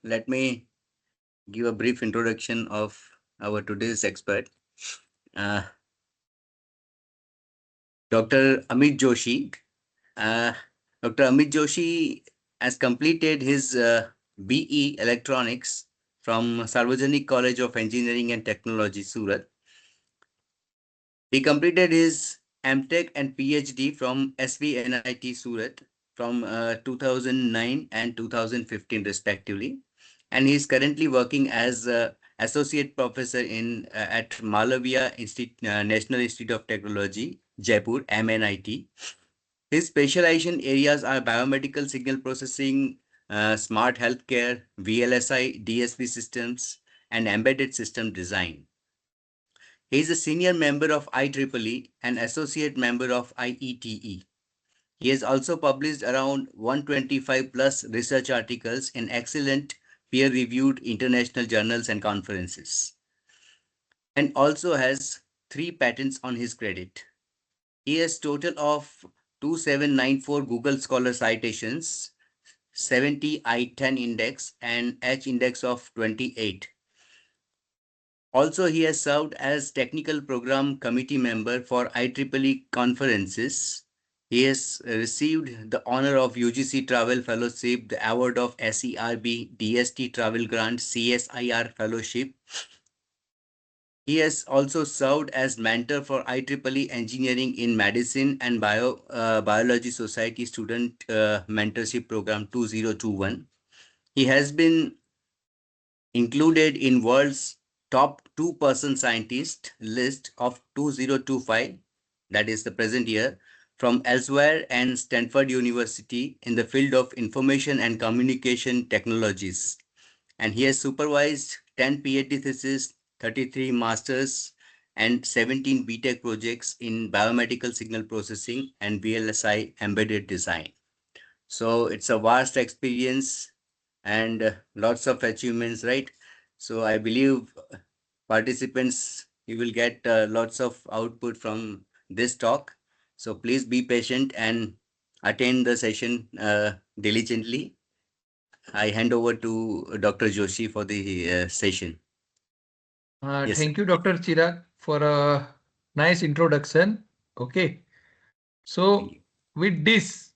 let me give a brief introduction of our today's expert, uh, Dr. Amit Joshi. Uh, Dr. Amit Joshi has completed his BE Electronics from Sarvajanik College of Engineering and Technology, Surat. He completed his MTech and PhD from SVNIT Surat from 2009 and 2015 respectively, and he is currently working as associate professor in at Malaviya National Institute of Technology, Jaipur, MNIT. His specialization areas are biomedical signal processing, smart healthcare, VLSI, DSP systems, and embedded system design. He is a senior member of IEEE and associate member of IETE. He has also published around 125 plus research articles in excellent peer-reviewed international journals and conferences, and also has 3 patents on his credit. He has total of 2794 Google Scholar citations, 70 I-10 index, and H index of 28. Also, he has served as technical program committee member for IEEE conferences. He has received the honor of UGC Travel Fellowship, the award of SERB, DST Travel Grant, CSIR Fellowship. He has also served as mentor for IEEE Engineering in Medicine and Biology Society Student Mentorship Program 2021. He has been included in world's top 2% scientist list of 2025, that is the present year, from elsewhere and Stanford University in the field of information and communication technologies. And he has supervised 10 PhD theses, 33 masters, and 17 BTech projects in biomedical signal processing and VLSI embedded design. So it's a vast experience and lots of achievements, right? So I believe participants, you will get lots of output from this talk. So please be patient and attend the session diligently. I hand over to Dr. Joshi for the session. Yes, sir. Thank you, Dr. Chirag, for a nice introduction. Okay, Thank so you. with this,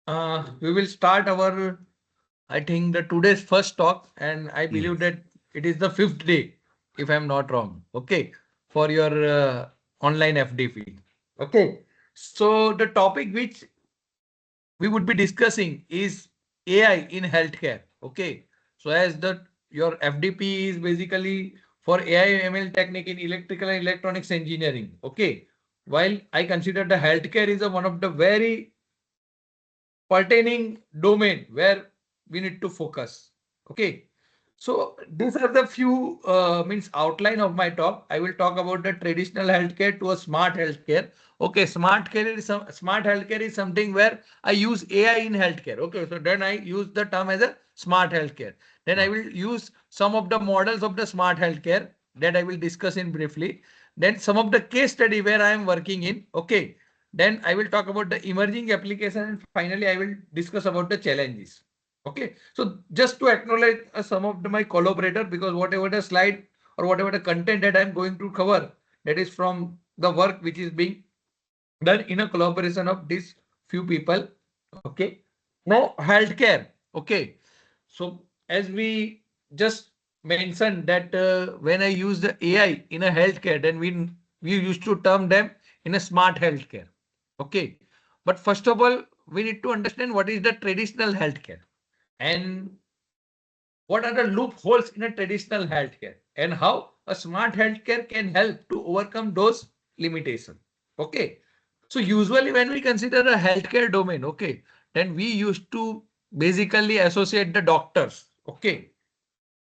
we will start our, I think, the today's first talk, and I believe Yes. that it is the fifth day, if I'm not wrong. Okay, for your online FDP. Okay, so the topic which we would be discussing is AI in healthcare. Okay, so as the your FDP is basically for AI ML technique in electrical and electronics engineering. Okay, while I consider the healthcare is a, one of the very pertaining domain where we need to focus. Okay, so these are the few means outline of my talk. I will talk about the traditional healthcare to a smart healthcare. Okay, smart healthcare is something where I use AI in healthcare. Okay, so then I use the term as a smart healthcare. Then I Wow. will use some of the models of the smart healthcare that I will discuss in briefly. Then some of the case study where I am working in. Okay, then I will talk about the emerging application, and finally I will discuss about the challenges. Okay, so just to acknowledge some of my collaborator, because whatever the slide or whatever the content that I'm going to cover, that is from the work which is being done in a collaboration of these few people. Okay, now healthcare. Okay, so as we just mentioned that when I use the AI in a healthcare, then we used to term them in a smart healthcare. Okay, but first of all, we need to understand what is the traditional healthcare and what are the loopholes in a traditional healthcare and how a smart healthcare can help to overcome those limitations. Okay, so usually when we consider a healthcare domain, okay, then we used to basically associate the doctors. Okay,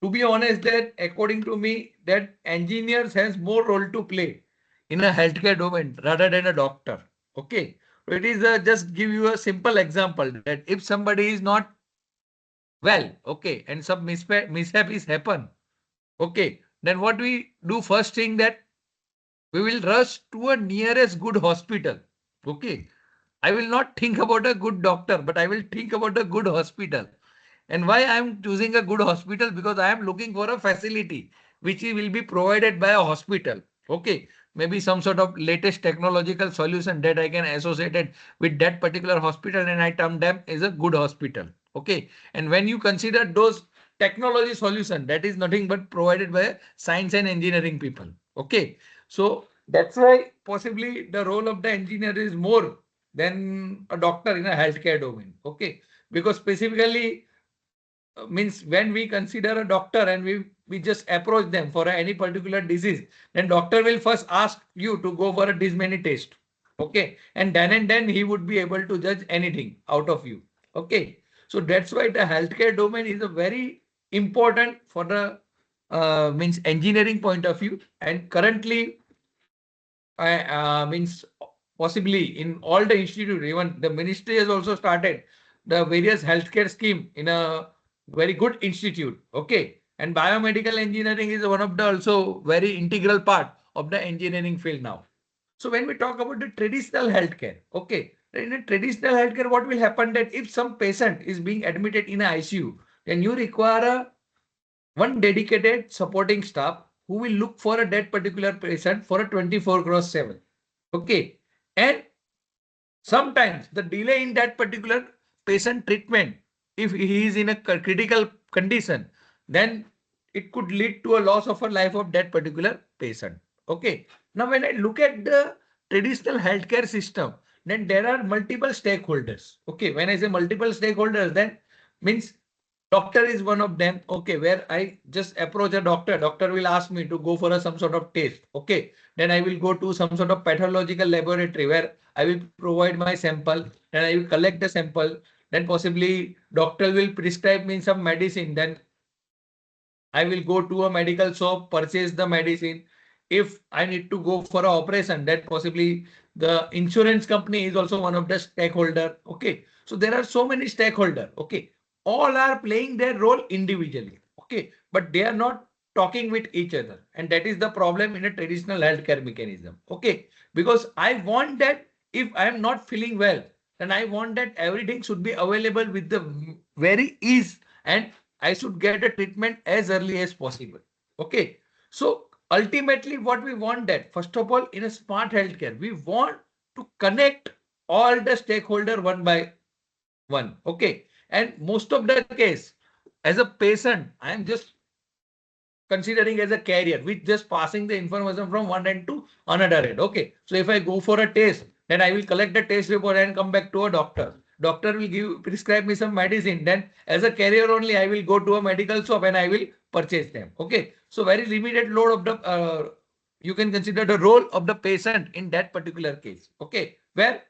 to be honest, that according to me, that engineers has more role to play in a healthcare domain rather than a doctor. Okay, so it is just give you a simple example that if somebody is not well, okay, and some mishap is happen, okay, then what we do first thing that we will rush to a nearest good hospital. Okay, I will not think about a good doctor, but I will think about a good hospital. And why I am choosing a good hospital? Because I am looking for a facility which will be provided by a hospital. Okay. Maybe some sort of latest technological solution that I can associate it with that particular hospital, and I term them as a good hospital. Okay. And when you consider those technology solution, that is nothing but provided by science and engineering people. Okay. So that's why possibly the role of the engineer is more than a doctor in a healthcare domain. Okay. Because specifically means when we consider a doctor and we just approach them for any particular disease, then doctor will first ask you to go for a this many test. Okay. And then he would be able to judge anything out of you. Okay. So that's why the healthcare domain is a very important for the means engineering point of view. And currently means possibly in all the institute, even the ministry has also started the various healthcare scheme in a very good institute. Okay. And biomedical engineering is one of the also very integral part of the engineering field now. So when we talk about the traditional healthcare, okay, in a traditional healthcare, what will happen that if some patient is being admitted in a ICU, then you require a one dedicated supporting staff who will look for a that particular patient for a 24 cross 7. Okay. And sometimes the delay in that particular patient treatment, if he is in a critical condition, then it could lead to a loss of a life of that particular patient. Okay. Now, when I look at the traditional healthcare system, then there are multiple stakeholders. Okay. When I say multiple stakeholders, then means doctor is one of them. Okay. Where I just approach a doctor, doctor will ask me to go for some sort of test. Okay. Then I will go to some sort of pathological laboratory where I will provide my sample and I will collect the sample. Then possibly doctor will prescribe me some medicine. Then I will go to a medical shop, purchase the medicine. If I need to go for an operation, that possibly the insurance company is also one of the stakeholder. Okay. So there are so many stakeholder. Okay. All are playing their role individually. Okay. But they are not talking with each other. And that is the problem in a traditional healthcare mechanism. Okay. Because I want that if I am not feeling well, then I want that everything should be available with the very ease, and I should get a treatment as early as possible. Okay. So ultimately what we want that first of all in a smart healthcare, we want to connect all the stakeholder one by one. Okay. And most of the case as a patient, I am just considering as a carrier with just passing the information from one end to another end. Okay. So if I go for a test, then I will collect the test report and come back to a doctor. Doctor will prescribe me some medicine. Then as a carrier only, I will go to a medical shop and I will purchase them. Okay. So very limited load of the, you can consider the role of the patient in that particular case. Okay. Where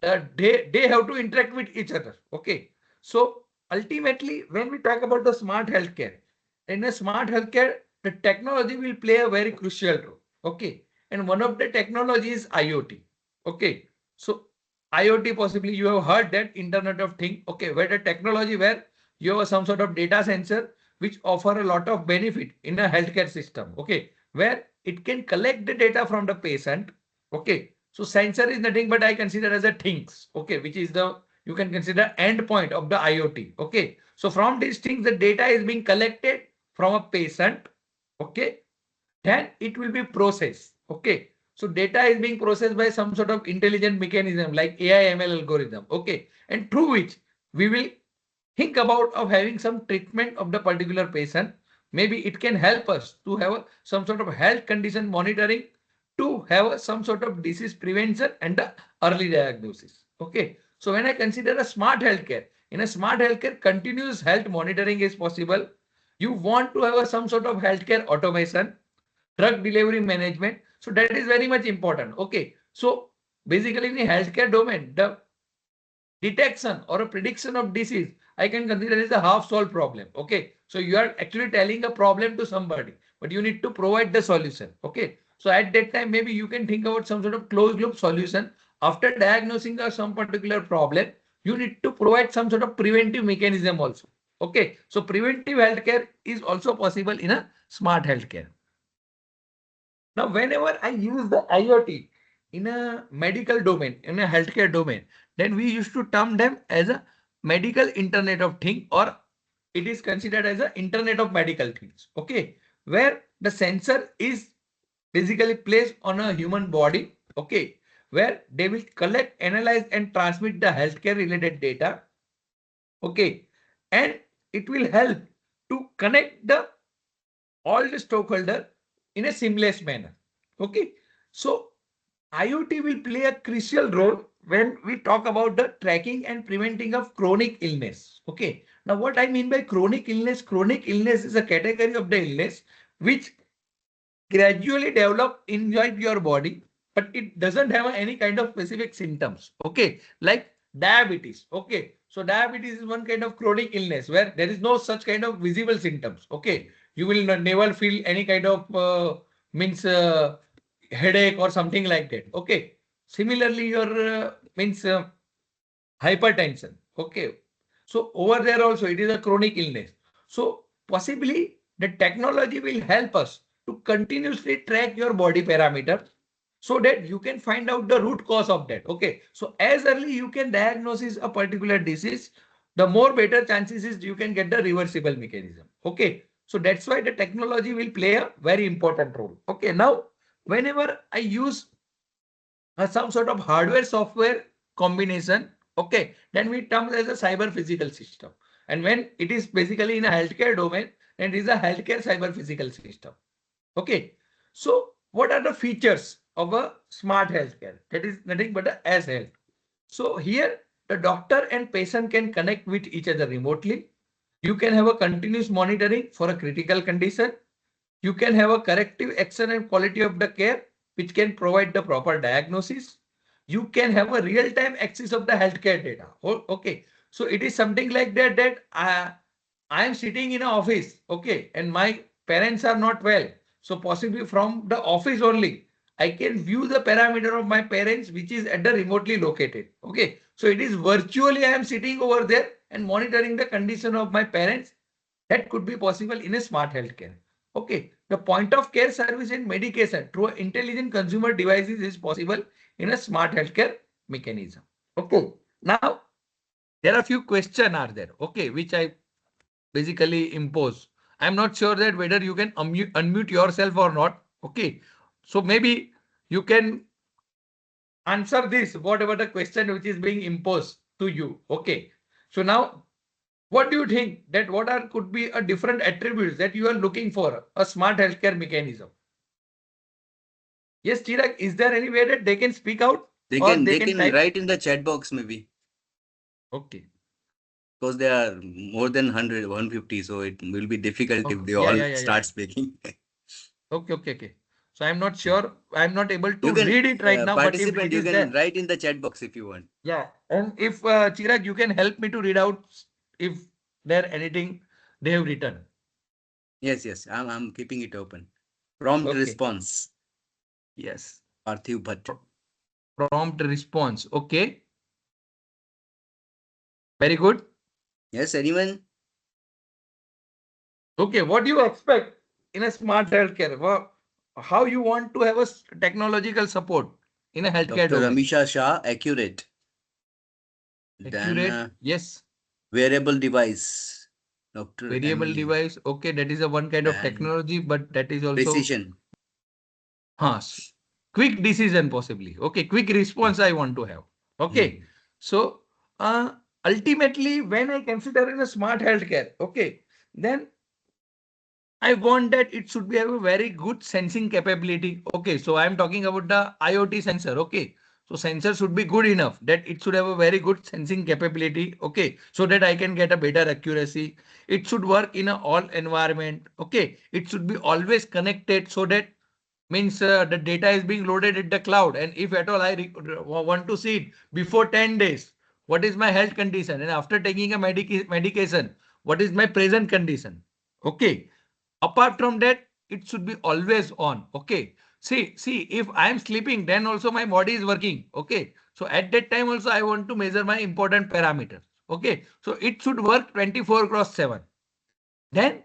they have to interact with each other. Okay. So ultimately, when we talk about the smart healthcare, in a smart healthcare, the technology will play a very crucial role. Okay. And one of the technology is IoT. Okay. So IoT, possibly you have heard that Internet of Things. Okay. Where the technology where you have some sort of data sensor which offer a lot of benefit in a healthcare system. Okay. Where it can collect the data from the patient. Okay. So sensor is nothing but I consider as a things. Okay. Which is the, you can consider endpoint of the IoT. Okay. So from these things, the data is being collected from a patient. Okay. Then it will be processed. Okay. So data is being processed by some sort of intelligent mechanism like AI ML algorithm. Okay. And through which we will think about of having some treatment of the particular patient. Maybe it can help us to have some sort of health condition monitoring, to have some sort of disease prevention and the early diagnosis. Okay. So when I consider a smart healthcare, in a smart healthcare, continuous health monitoring is possible. You want to have some sort of healthcare automation, drug delivery management. So that is very much important. Okay. So basically in the healthcare domain, the detection or a prediction of disease, I can consider as a half solved problem. Okay. So you are actually telling a problem to somebody, but you need to provide the solution. Okay. So at that time, maybe you can think about some sort of closed loop solution. After diagnosing some particular problem, you need to provide some sort of preventive mechanism also. Okay. So preventive healthcare is also possible in a smart healthcare. Now, whenever I use the IoT in a medical domain, in a healthcare domain, then we used to term them as a medical Internet of Things or it is considered as an Internet of Medical Things. Okay, where the sensor is basically placed on a human body. Okay, where they will collect, analyze, and transmit the healthcare related data. Okay, and it will help to connect the all the stakeholder in a seamless manner. Okay, so IoT will play a crucial role when we talk about the tracking and preventing of chronic illness. Okay, now what I mean by chronic illness is a category of the illness which gradually develop inside your body, but it doesn't have any kind of specific symptoms. Okay, like diabetes. Okay, so diabetes is one kind of chronic illness where there is no such kind of visible symptoms. Okay, you will never feel any kind of means headache or something like that. Okay, similarly, your means hypertension. Okay, so over there also it is a chronic illness. So possibly the technology will help us to continuously track your body parameter so that you can find out the root cause of that. Okay, so as early you can diagnose a particular disease, the more better chances is you can get the reversible mechanism. Okay, so that's why the technology will play a very important role. Okay, now whenever I use some sort of hardware software combination, okay, then we term as a cyber physical system. And when it is basically in a healthcare domain, then it is a healthcare cyber physical system. Okay, so what are the features of a smart healthcare? That is nothing but a as health. So here the doctor and patient can connect with each other remotely. You can have a continuous monitoring for a critical condition. You can have a corrective action and quality of the care, which can provide the proper diagnosis. You can have a real-time access of the healthcare data. Okay. So it is something like that I am sitting in an office, okay, and my parents are not well. So possibly from the office only, I can view the parameter of my parents, which is at the remotely located. Okay. So it is virtually I am sitting over there and monitoring the condition of my parents. That could be possible in a smart healthcare. Okay, the point of care service and medication through intelligent consumer devices is possible in a smart healthcare mechanism. Okay, now there are few questions are there. Okay, which I basically impose. I'm not sure that whether you can unmute yourself or not. Okay, so maybe you can answer this whatever the question which is being imposed to you. Okay, so now what do you think that what are could be a different attributes that you are looking for a smart healthcare mechanism? Yes, Chirag, is there any way that they can speak out They or can they they can can type? write in the chat box maybe, Okay. because there are more than 100, 150, so it will be difficult if Okay. they Yeah, all yeah, yeah, yeah. start speaking. Okay, okay, okay. So I'm not sure. I'm not able You to can read it right now, but if participant, it you is can there, write in the chat box if you want. yeah. And if Chirag, you can help me to read out if there anything they have written. Yes, I'm keeping it open. Prompt Okay. response, Yes. Parthiv Bhatt. Prompt response. Okay. Very good. Yes, anyone? Okay, what do you expect in a smart healthcare? How you want to have a technological support in a healthcare Dr. domain? Amisha Shah, accurate. Then Accurate, yes. wearable device, Dr. Variable Emily. device, okay, that is a one kind of Then technology, but that is also precision. huh, quick decision possibly. Okay, quick response I want to have. Okay, Hmm. so ultimately, when I consider in a smart healthcare, okay, then I want that it should be have a very good sensing capability. Okay, so I'm talking about the IoT sensor. Okay, so sensor should be good enough that it should have a very good sensing capability. Okay, so that I can get a better accuracy. It should work in a all environment. Okay, it should be always connected so that means the data is being loaded at the cloud. And if at all I want to see it before 10 days, what is my health condition? And after taking a medication, what is my present condition? Okay. Apart from that, it should be always on. Okay. See, if I am sleeping, then also my body is working. Okay. So at that time also I want to measure my important parameters. Okay. So it should work 24 cross 7. Then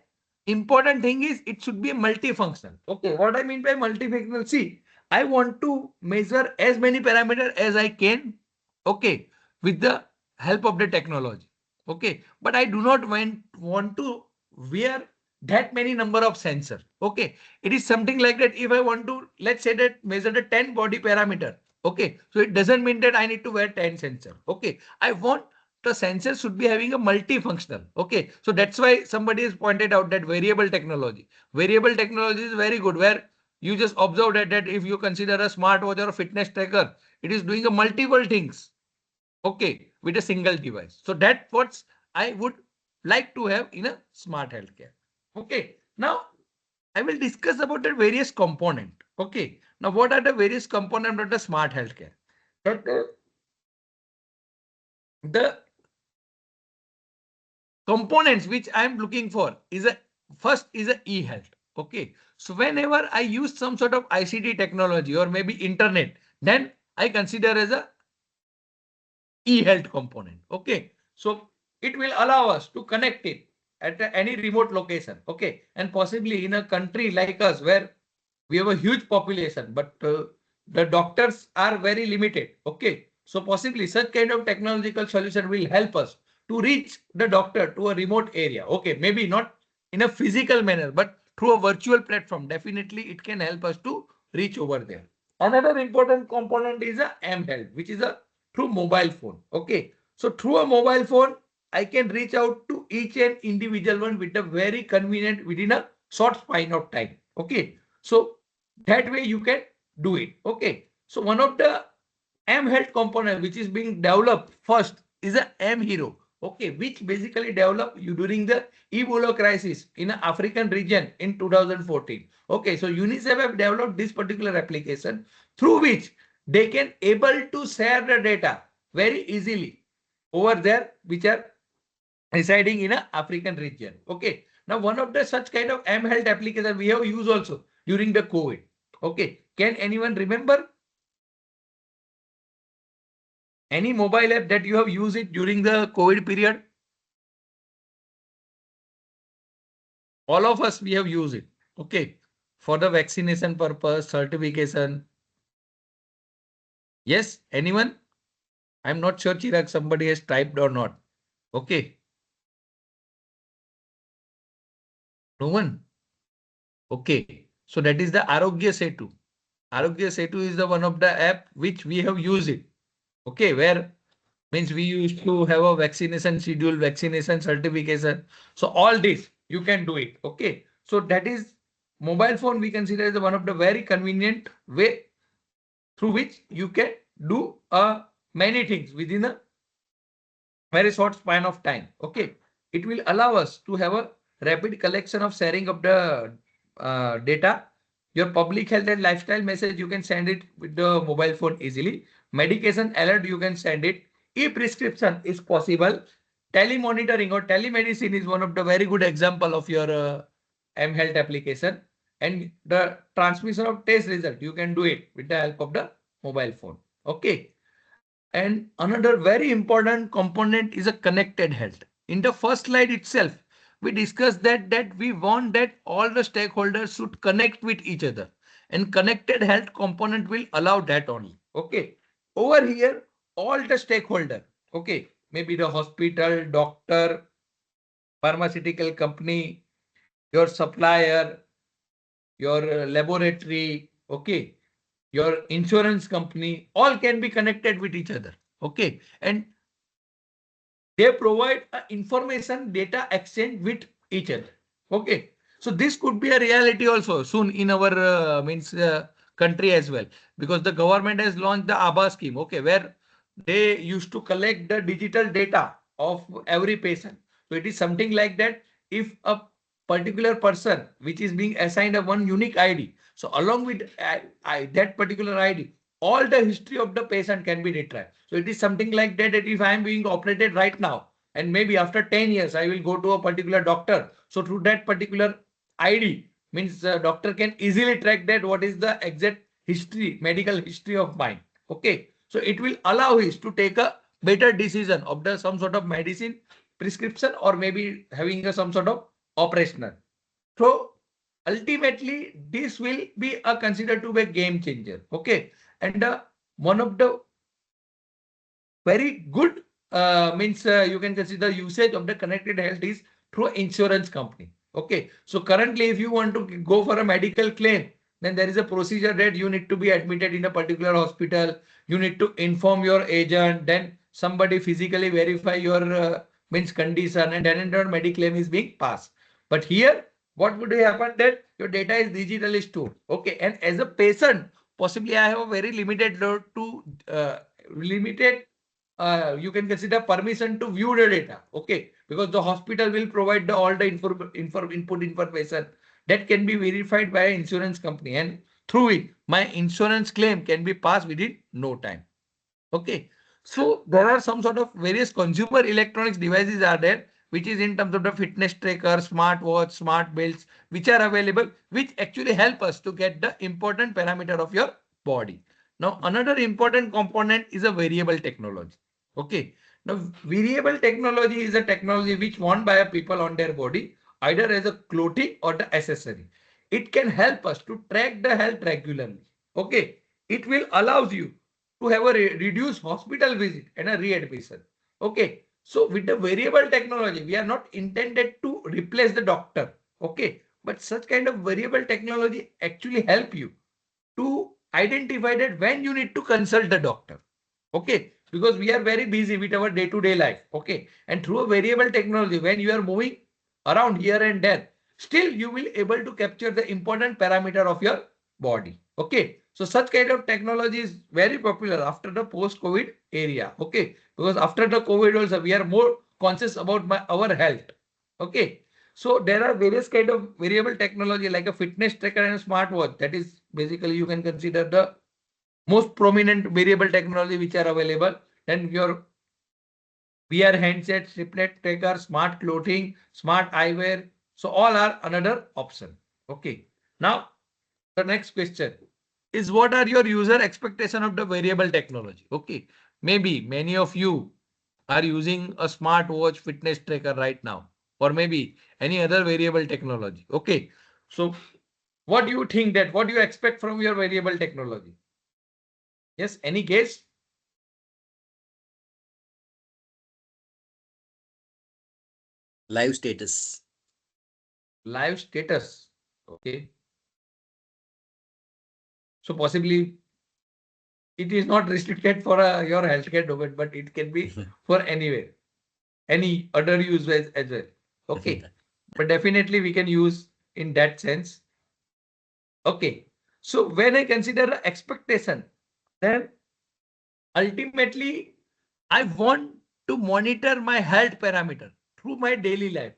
important thing is it should be multifunctional. Okay. What I mean by multifunctional, see, I want to measure as many parameters as I can. Okay. With the help of the technology. Okay, but I do not want to wear that many number of sensor. Okay, it is something like that. If I want to, let's say that measure the 10 body parameter. Okay, so it doesn't mean that I need to wear 10 sensor. Okay, I want the sensor should be having a multifunctional. Okay, so that's why somebody has pointed out that variable technology. Variable technology is very good, where you just observe that if you consider a smartwatch or a fitness tracker, it is doing a multiple things. Okay, with a single device. So that's what I would like to have in a smart healthcare. Okay, now I will discuss about the various component. Okay, now what are the various component of the smart healthcare? That the components which I am looking for is a first is a e-health. Okay, so whenever I use some sort of ICT technology or maybe internet, then I consider as a e-health component. Okay, so it will allow us to connect it at any remote location. Okay, and possibly in a country like us where we have a huge population, but the doctors are very limited. Okay, so possibly such kind of technological solution will help us to reach the doctor to a remote area. Okay, maybe not in a physical manner, but through a virtual platform. Definitely, it can help us to reach over there. Another important component is a M-Health, which is a through mobile phone. Okay, so through a mobile phone, I can reach out to each and individual one with a very convenient within a short span of time. Okay, so that way you can do it. Okay, so one of the M health component which is being developed first is a M hero. Okay, which basically developed you during the Ebola crisis in the African region in 2014. Okay, so UNICEF have developed this particular application through which they can able to share the data very easily over there, which are residing in a African region. Okay, now one of the such kind of M health application we have used also during the COVID. Okay, can anyone remember any mobile app that you have used it during the COVID period? All of us, we have used it. Okay. For the vaccination purpose, certification. Yes, anyone? I'm not sure, Chirag, somebody has typed or not. Okay. No one? Okay. So that is the Arogya Setu. Arogya Setu is the one of the app which we have used it. Okay. Where means we used to have a vaccination schedule, vaccination certification. So all this you can do it. Okay, so that is mobile phone we consider as one of the very convenient way through which you can do many things within a very short span of time. Okay, it will allow us to have a rapid collection of sharing of the data. Your public health and lifestyle message, you can send it with the mobile phone easily. Medication alert, you can send it. E-prescription is possible. Telemonitoring or telemedicine is one of the very good example of your M-Health application. And the transmission of test result, you can do it with the help of the mobile phone. Okay. And another very important component is a connected health. In the first slide itself, we discussed that we want that all the stakeholders should connect with each other. And connected health component will allow that only. Okay. Over here, all the stakeholder, okay, maybe the hospital, doctor, pharmaceutical company, your supplier, your laboratory, okay, your insurance company, all can be connected with each other. Okay. And they provide information data exchange with each other. Okay, so this could be a reality also soon in our means country as well, because the government has launched the ABA scheme. Okay, where they used to collect the digital data of every patient. So it is something like that. If a particular person which is being assigned a one unique ID, so along with that particular ID, all the history of the patient can be retrieved. So it is something like that, that if I am being operated right now, and maybe after 10 years, I will go to a particular doctor. So through that particular ID, means the doctor can easily track that what is the exact history, medical history of mine. Okay. So it will allow us to take a better decision of the some sort of medicine prescription or maybe having a, some sort of operational. So ultimately, this will be a considered to be a game changer. Okay. And one of the very good means you can consider usage of the connected health is through insurance company. Okay. So currently, if you want to go for a medical claim, then there is a procedure that you need to be admitted in a particular hospital. You need to inform your agent. Then somebody physically verify your means condition, and then your mediclaim is being passed. But here, what would happen that your data is digitally stored. Okay. And as a patient, possibly I have a very limited limited you can consider permission to view the data. Okay. Because the hospital will provide all the input information that can be verified by an insurance company. And through it, my insurance claim can be passed within no time. Okay. So there are some sort of various consumer electronics devices are there, which is in terms of the fitness tracker, smartwatch, smart belts, which are available, which actually help us to get the important parameter of your body. Now, another important component is a variable technology. Okay. Now, variable technology is a technology which worn by a people on their body, either as a clothing or the accessory. It can help us to track the health regularly. Okay. It will allows you to have a reduced hospital visit and a readmission. Okay. So with the variable technology, we are not intended to replace the doctor. Okay. But such kind of variable technology actually help you to identify that when you need to consult the doctor. Okay. Because we are very busy with our day-to-day life. Okay. And through a variable technology, when you are moving around here and there, still you will able to capture the important parameter of your body. Okay. So such kind of technology is very popular after the post-COVID area. Okay. Because after the COVID also, we are more conscious about our health. Okay. So there are various kind of variable technology like a fitness tracker and a smartwatch. That is basically you can consider the most prominent variable technology which are available. Then your VR handsets, triplet tracker, smart clothing, smart eyewear. So all are another option. Okay. Now the next question is what are your user expectation of the variable technology? Okay. Maybe many of you are using a smartwatch fitness tracker right now, or maybe any other variable technology. Okay. So what do you think that what do you expect from your variable technology? Yes. Any guess? Live status. Live status. Okay. So possibly it is not restricted for your healthcare domain, but it can be for anywhere, any other use as well. Okay. But definitely we can use in that sense. Okay. So when I consider the expectation, then ultimately I want to monitor my health parameter through my daily life.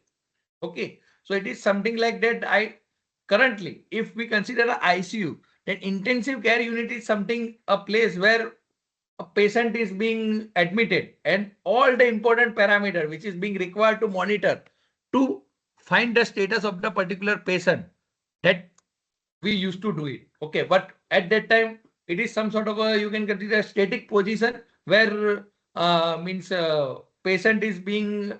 Okay. So it is something like that. I currently, if we consider the ICU, then intensive care unit is something, a place where a patient is being admitted and all the important parameter which is being required to monitor to find the status of the particular patient, that we used to do it. Okay. But at that time, it is some sort of a, you can consider a static position where means patient is being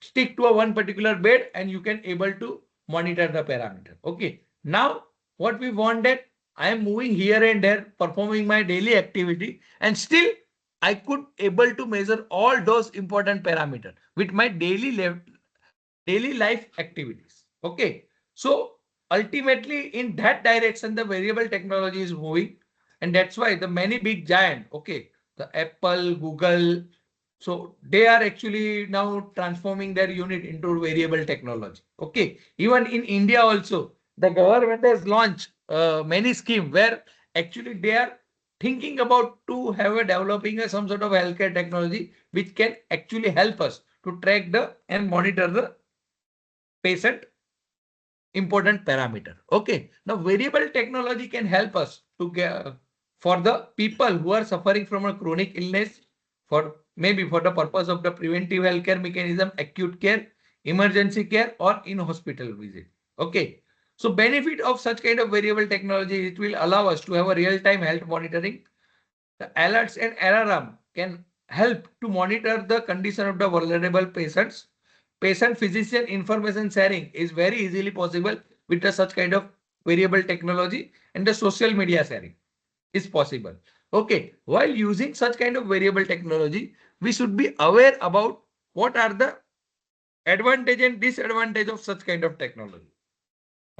stick to a one particular bed and you can able to monitor the parameter. Okay. Now, what we want that I am moving here and there, performing my daily activity, and still I could able to measure all those important parameters with my daily life activities. Okay. So ultimately in that direction, the variable technology is moving. And that's why the many big giant, okay, the Apple, Google, so they are actually now transforming their unit into variable technology. Okay. Even in India also, the government has launched many schemes where actually they are thinking about to have a developing some sort of healthcare technology which can actually help us to track the and monitor the patient important parameter. Okay. Now variable technology can help us to get for the people who are suffering from a chronic illness, for maybe for the purpose of the preventive healthcare mechanism, acute care, emergency care, or in hospital visit. Okay. So benefit of such kind of variable technology, it will allow us to have a real-time health monitoring. The alerts and alarm can help to monitor the condition of the vulnerable patients. Patient physician information sharing is very easily possible with the such kind of variable technology, and the social media sharing is possible. Okay, while using such kind of variable technology, we should be aware about what are the advantage and disadvantage of such kind of technology.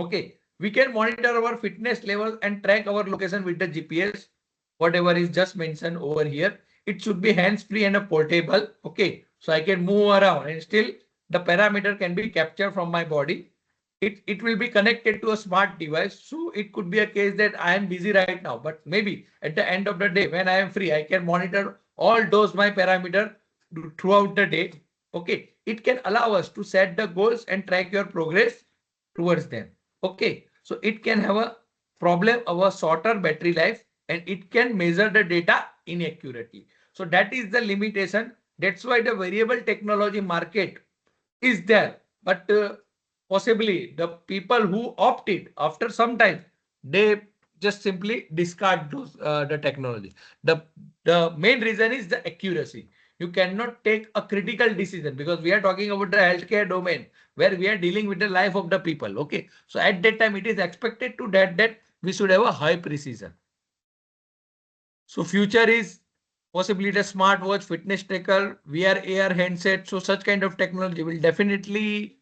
Okay, we can monitor our fitness level and track our location with the GPS, whatever is just mentioned over here. It should be hands-free and a portable. Okay, so I can move around and still the parameter can be captured from my body. It will be connected to a smart device. So it could be a case that I am busy right now, but maybe at the end of the day, when I am free, I can monitor all those my parameter throughout the day. Okay, it can allow us to set the goals and track your progress towards them. Okay, so it can have a problem of a shorter battery life and it can measure the data inaccurately. So that is the limitation. That's why the variable technology market is there. But possibly the people who opt it after some time, they just simply discard those the technology. The main reason is the accuracy. You cannot take a critical decision because we are talking about the healthcare domain where we are dealing with the life of the people. Okay, so at that time it is expected to that we should have a high precision. So future is possibly the smartwatch, fitness tracker, VR, AR handset. So such kind of technology will definitely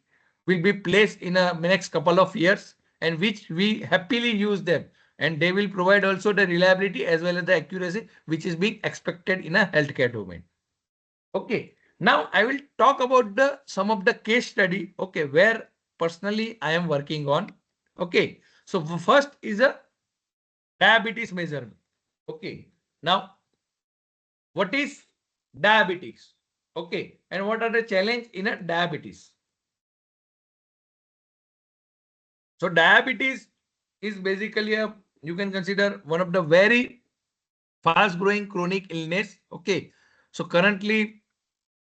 will be placed in a next couple of years and which we happily use them. And they will provide also the reliability as well as the accuracy which is being expected in a healthcare domain. Okay. Now I will talk about the some of the case study. Okay, where personally I am working on. Okay. So first is a diabetes measurement. Okay. Now what is diabetes? Okay, and what are the challenge in a diabetes? So diabetes is basically a, you can consider one of the very fast growing chronic illness. Okay, so currently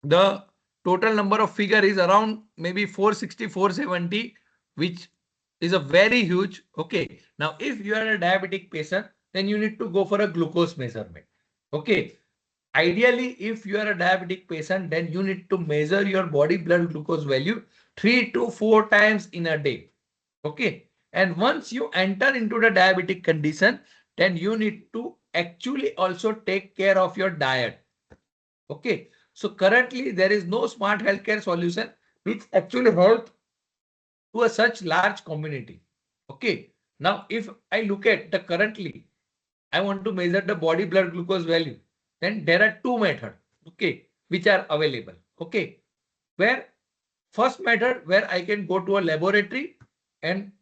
the total number of figure is around maybe 460, 470, which is a very huge. Okay, now if you are a diabetic patient, then you need to go for a glucose measurement. Okay, ideally, if you are a diabetic patient, then you need to measure your body blood glucose value 3 to 4 times in a day. Okay. And once you enter into the diabetic condition, then you need to actually also take care of your diet. Okay. So currently there is no smart healthcare solution which actually help to a such large community. Okay. Now, if I look at the currently, I want to measure the body blood glucose value, then there are two methods, okay, which are available. Okay. Where first method where I can go to a laboratory and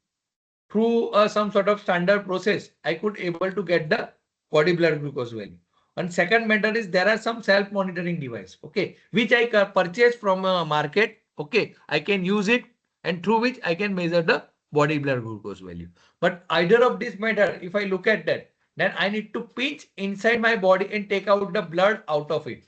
through some sort of standard process, I could able to get the body blood glucose value. And second method is there are some self monitoring device, okay, which I purchase from a market. Okay, I can use it and through which I can measure the body blood glucose value. But either of this method, if I look at that, then I need to pinch inside my body and take out the blood out of it.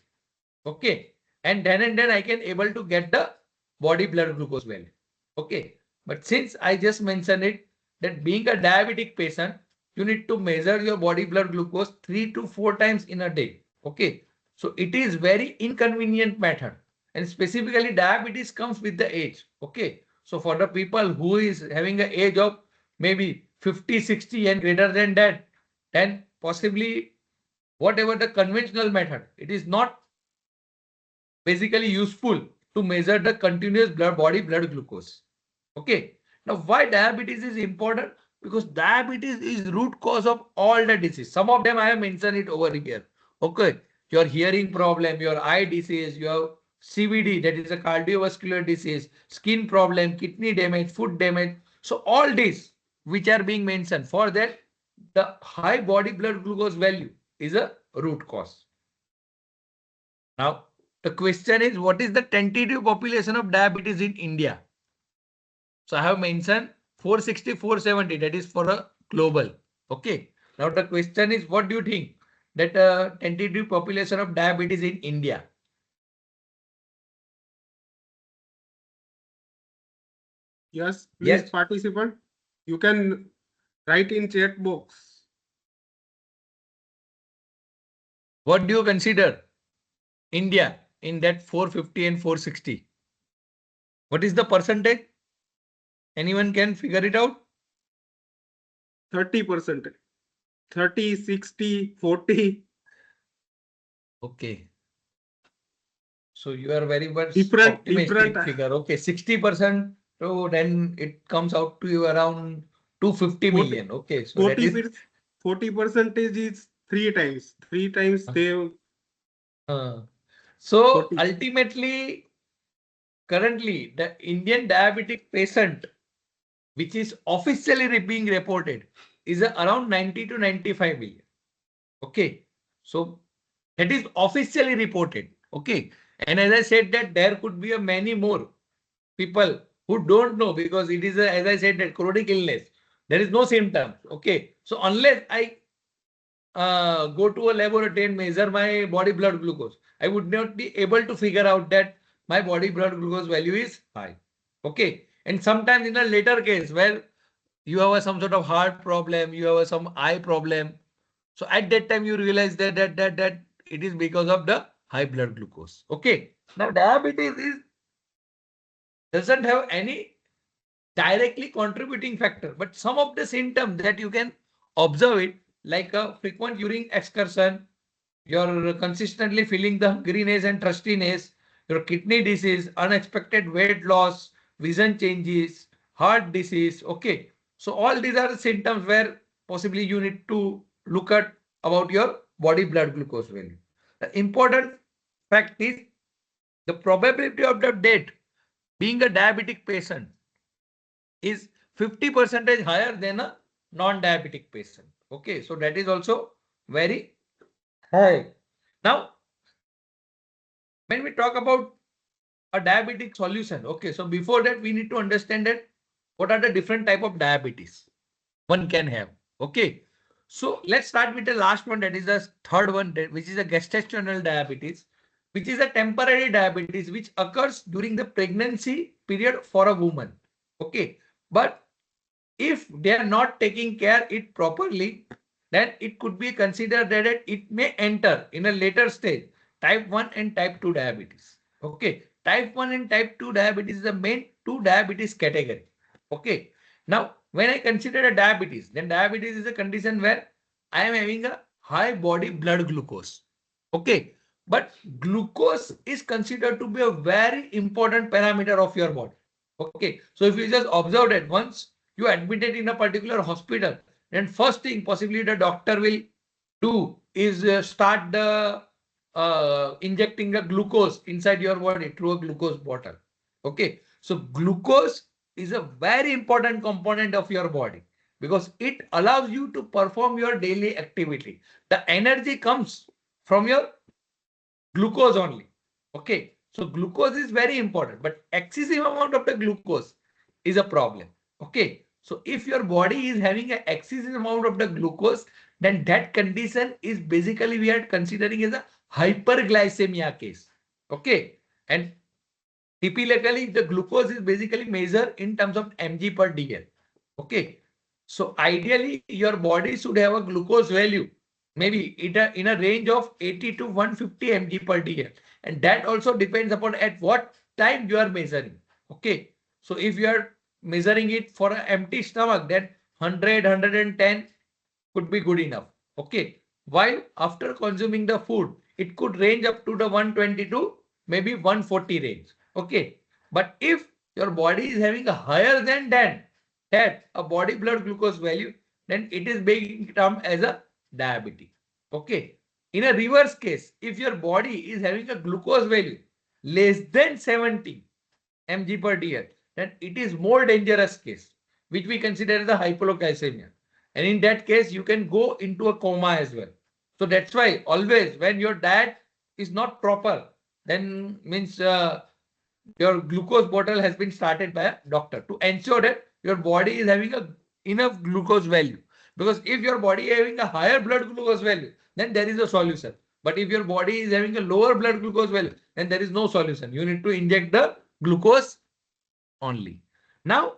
Okay, and then I can able to get the body blood glucose value. Okay, but since I just mentioned it that being a diabetic patient, you need to measure your body blood glucose 3 to 4 times in a day. Okay, so it is very inconvenient method, and specifically diabetes comes with the age. Okay, so for the people who is having an age of maybe 50, 60 and greater than that, then possibly whatever the conventional method, it is not basically useful to measure the continuous body blood glucose. Okay. Now, why diabetes is important? Because diabetes is root cause of all the disease. Some of them I have mentioned it over here. Okay. Your hearing problem, your eye disease, your CVD, that is a cardiovascular disease, skin problem, kidney damage, foot damage. So all these which are being mentioned, for that the high body blood glucose value is a root cause. Now, the question is, what is the tentative population of diabetes in India? So I have mentioned 460, 470, that is for a global. Okay. Now the question is, what do you think that tentative population of diabetes in India? Yes, please, Yes. participant. You can write in chat box. What do you consider India in that 450 and 460? What is the percentage? Anyone can figure it out? 30%. 30, 60, 40. Okay. So you are very much Different. optimistic figure. Okay, 60%. So then it comes out to you around 250 40, million. Okay, so that is 40% is three times. Three times they uh, so 40. ultimately, currently the Indian diabetic patient, which is officially being reported, is around 90 to 95 million. Okay, so that is officially reported. Okay, and as I said that there could be a many more people who don't know because it is a, as I said that chronic illness. There is no symptoms. Okay, so unless I go to a laboratory and measure my body blood glucose, I would not be able to figure out that my body blood glucose value is high. Okay, and sometimes in a later case where you have some sort of heart problem, you have some eye problem, so at that time you realize that it is because of the high blood glucose. Okay, now diabetes is doesn't have any directly contributing factor, but some of the symptoms that you can observe it, like a frequent urine excursion, you're consistently feeling the hungriness and thirstiness, your kidney disease, unexpected weight loss, vision changes, heart disease. Okay, so all these are the symptoms where possibly you need to look at about your body blood glucose value. The important fact is the probability of the death being a diabetic patient is 50% higher than a non-diabetic patient. Okay, so that is also very high. Now, when we talk about a diabetic solution, okay, so before that we need to understand that what are the different type of diabetes one can have. Okay, so let's start with the last one, that is the third one, which is a gestational diabetes, which is a temporary diabetes which occurs during the pregnancy period for a woman. Okay, but if they are not taking care it properly, then it could be considered that it may enter in a later stage type 1 and type 2 diabetes. Okay, type 1 and type 2 diabetes is the main two diabetes category. Okay, now when I consider a diabetes, then diabetes is a condition where I am having a high body blood glucose. Okay, but glucose is considered to be a very important parameter of your body. Okay, so if you just observe that once you admitted in a particular hospital, then first thing possibly the doctor will do is start the injecting a glucose inside your body through a glucose bottle. Okay, so glucose is a very important component of your body because it allows you to perform your daily activity. The energy comes from your glucose only. Okay, so glucose is very important, but excessive amount of the glucose is a problem. Okay, so if your body is having an excessive amount of the glucose, then that condition is basically we are considering as a hyperglycemia case. Okay, and typically the glucose is basically measured in terms of mg per dl. Okay, so ideally your body should have a glucose value maybe in a range of 80 to 150 mg per dl, and that also depends upon at what time you are measuring. Okay, so if you are measuring it for an empty stomach, then 100 could be good enough. Okay, while after consuming the food it could range up to the 120 to maybe 140 range. Okay, but if your body is having a higher than that a body blood glucose value, then it is being termed as a diabetes. Okay, in a reverse case, if your body is having a glucose value less than 70 mg per dl, then it is more dangerous case, which we consider as a hypoglycemia. And in that case, you can go into a coma as well. So that's why always when your diet is not proper, then means your glucose bottle has been started by a doctor to ensure that your body is having a enough glucose value. Because if your body is having a higher blood glucose value, then there is a solution. But if your body is having a lower blood glucose value, then there is no solution. You need to inject the glucose only. Now,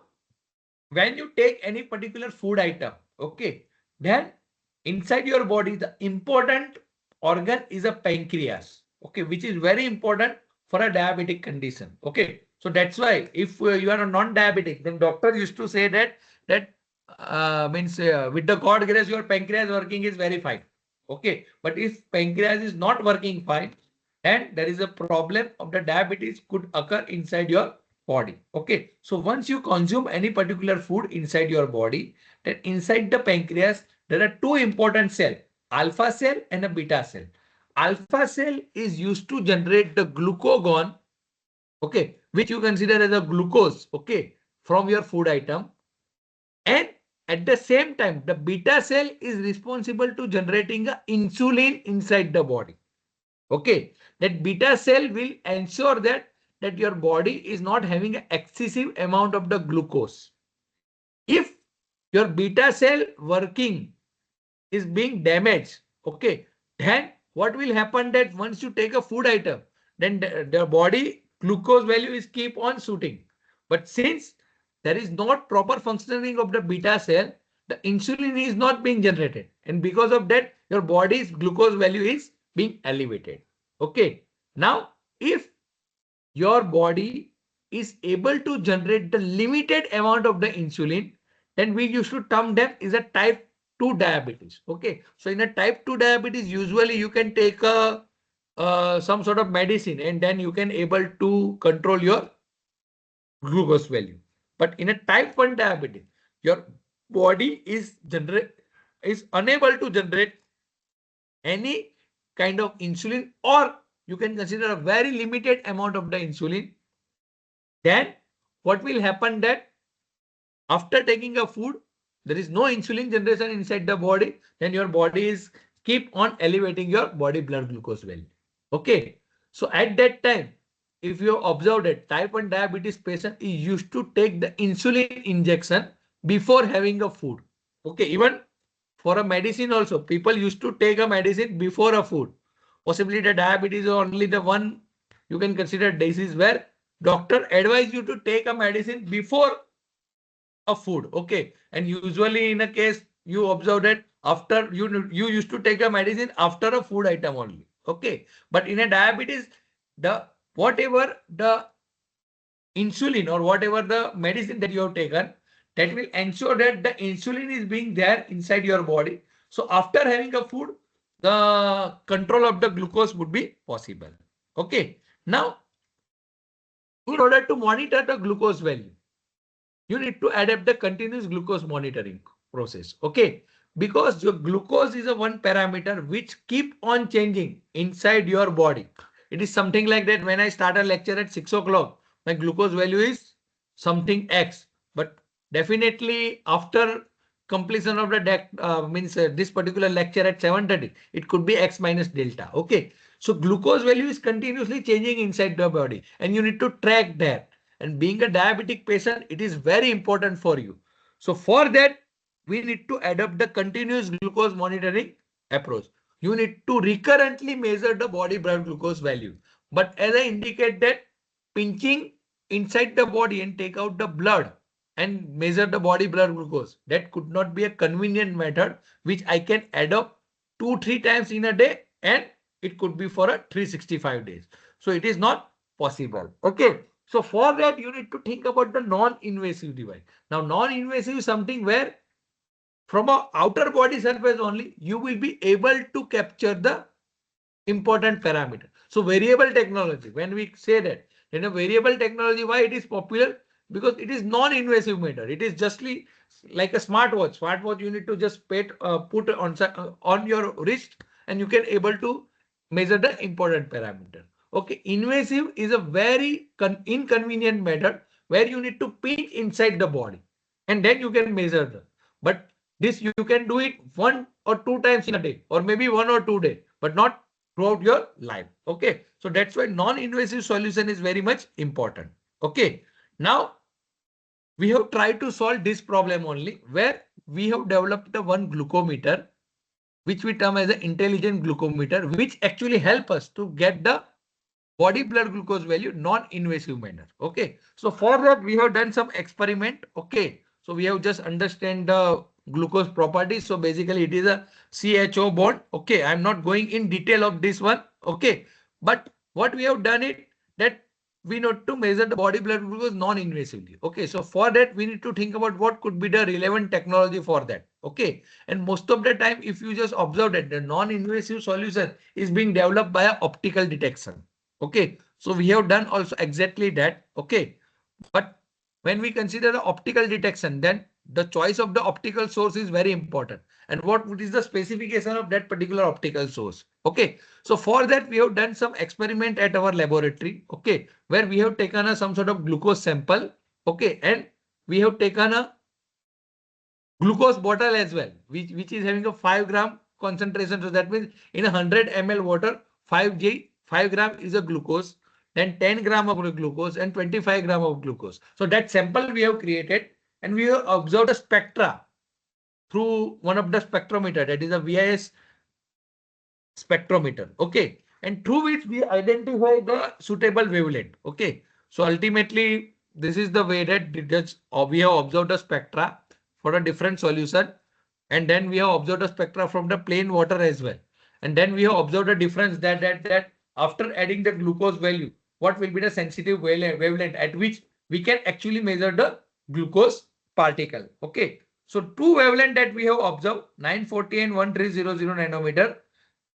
when you take any particular food item, okay, then inside your body, the important organ is a pancreas, okay, which is very important for a diabetic condition. Okay, so that's why if you are a non-diabetic, then doctor used to say that with the God grace, your pancreas working is very fine. Okay. But if pancreas is not working fine, then there is a problem of the diabetes could occur inside your body. Okay. So once you consume any particular food inside your body, then inside the pancreas, there are two important cells, alpha cell and a beta cell. Alpha cell is used to generate the glucagon, okay, which you consider as a glucose, okay, from your food item. And at the same time, the beta cell is responsible to generating a insulin inside the body. Okay, that beta cell will ensure that your body is not having an excessive amount of the glucose. If your beta cell working is being damaged, okay, then what will happen that once you take a food item, then the body glucose value is keep on shooting. But since there is not proper functioning of the beta cell, the insulin is not being generated. And because of that, your body's glucose value is being elevated. Okay. Now, if your body is able to generate the limited amount of the insulin, then we used to term them is a type 2 diabetes. Okay. So in a type 2 diabetes, usually you can take a some sort of medicine and then you can able to control your glucose value. But in a type 1 diabetes, your body is unable to generate any kind of insulin, or you can consider a very limited amount of the insulin. Then what will happen that after taking a food, there is no insulin generation inside the body, then your body is keep on elevating your body blood glucose value. Okay. So at that time, if you observe that type 1 diabetes patient is used to take the insulin injection before having a food. Okay. Even for a medicine also, people used to take a medicine before a food. Possibly the diabetes is only the one you can consider disease where doctor advise you to take a medicine before a food. Okay. And usually in a case you observe that after you used to take a medicine after a food item only. Okay. But in a diabetes, the whatever the insulin or whatever the medicine that you have taken, that will ensure that the insulin is being there inside your body. So after having a food, the control of the glucose would be possible. Okay. Now, in order to monitor the glucose value, you need to adapt the continuous glucose monitoring process. Okay. Because your glucose is a one parameter which keep on changing inside your body. It is something like that. When I start a lecture at 6 o'clock, my glucose value is something X. But definitely after completion of the this particular lecture at 7:30, it could be X minus delta. Okay. So glucose value is continuously changing inside the body and you need to track that. And being a diabetic patient, it is very important for you. So for that, we need to adopt the continuous glucose monitoring approach. You need to recurrently measure the body blood glucose value. But as I indicate that pinching inside the body and take out the blood and measure the body blood glucose, that could not be a convenient method which I can adopt 2-3 times in a day, and it could be for a 365 days. So it is not possible. Okay. So for that, you need to think about the non-invasive device. Now, non-invasive is something where from a outer body surface only, you will be able to capture the important parameter. So variable technology, when we say that, in a variable technology, why it is popular? Because it is non-invasive method. It is justly like a smartwatch. Smartwatch, you need to just put on your wrist and you can able to measure the important parameter. Okay, invasive is a very inconvenient method where you need to pinch inside the body and then you can measure the. But this you can do it 1 or 2 times in a day, or maybe 1 or 2 days, but not throughout your life. Okay, so that's why non-invasive solution is very much important. Okay, now we have tried to solve this problem only where we have developed the one glucometer which we term as an intelligent glucometer, which actually help us to get the body blood glucose value non-invasive manner. Okay. So for that, we have done some experiment. Okay. So we have just understand the glucose properties. So basically it is a CHO bond. Okay. I'm not going in detail of this one. Okay. But what we have done it that we need to measure the body blood glucose non-invasively. Okay, so for that we need to think about what could be the relevant technology for that. Okay, and most of the time, if you just observe that the non-invasive solution is being developed by a optical detection. Okay, so we have done also exactly that. Okay, but when we consider the optical detection, then the choice of the optical source is very important. And what is the specification of that particular optical source? Okay, so for that we have done some experiment at our laboratory. Okay, where we have taken some sort of glucose sample. Okay, and we have taken a glucose bottle as well, which is having a 5 gram concentration. So that means in 100 ml water, 5 gram is a glucose, then 10 gram of glucose and 25 gram of glucose. So that sample we have created and we have observed a spectra through one of the spectrometer, that is a VIS spectrometer. Okay, and through which we identify the suitable wavelength. Okay, so ultimately this is the way that we have observed the spectra for a different solution, and then we have observed the spectra from the plain water as well, and then we have observed a difference that after adding the glucose value, what will be the sensitive wavelength at which we can actually measure the glucose particle. Okay, so two wavelength that we have observed, 940 and 1300 nanometer,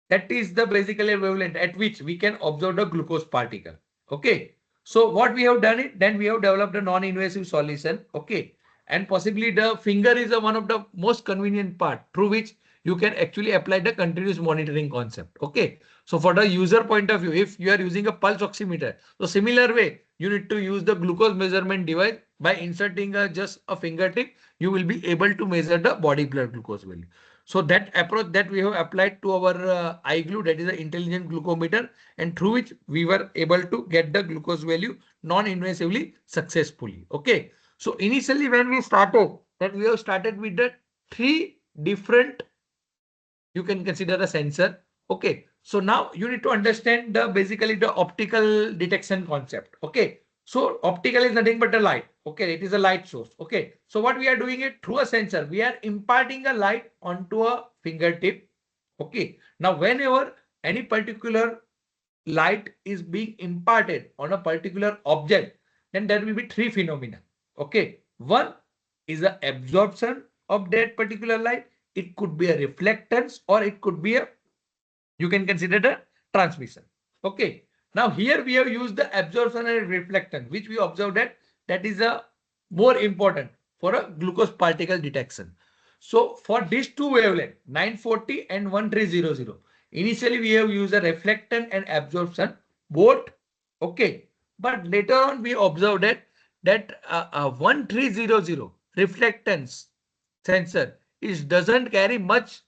that is the basically wavelength at which we can observe the glucose particle. Okay, so what we have done it, then we have developed a non-invasive solution. Okay, and possibly the finger is one of the most convenient part through which you can actually apply the continuous monitoring concept. Okay, so for the user point of view, if you are using a pulse oximeter, so similar way you need to use the glucose measurement device. By inserting just a fingertip, you will be able to measure the body blood glucose value. So that approach that we have applied to our iGlue, that is the intelligent glucometer, and through which we were able to get the glucose value non-invasively successfully. Okay, so initially when we started, that we have started with the three different, you can consider a sensor. Okay, so now you need to understand the basically the optical detection concept. Okay, so optical is nothing but a light. Okay, it is a light source. Okay, so what we are doing it through a sensor, we are imparting a light onto a fingertip. Okay, now whenever any particular light is being imparted on a particular object, then there will be three phenomena. Okay, one is the absorption of that particular light. It could be a reflectance or it could be a, you can consider the transmission. Okay, now here we have used the absorption and reflectance, which we observed that is a more important for a glucose particle detection. So for these two wavelength, 940 and 1300, initially we have used a reflectance and absorption both. Okay, but later on we observed that 1300 reflectance sensor is doesn't carry much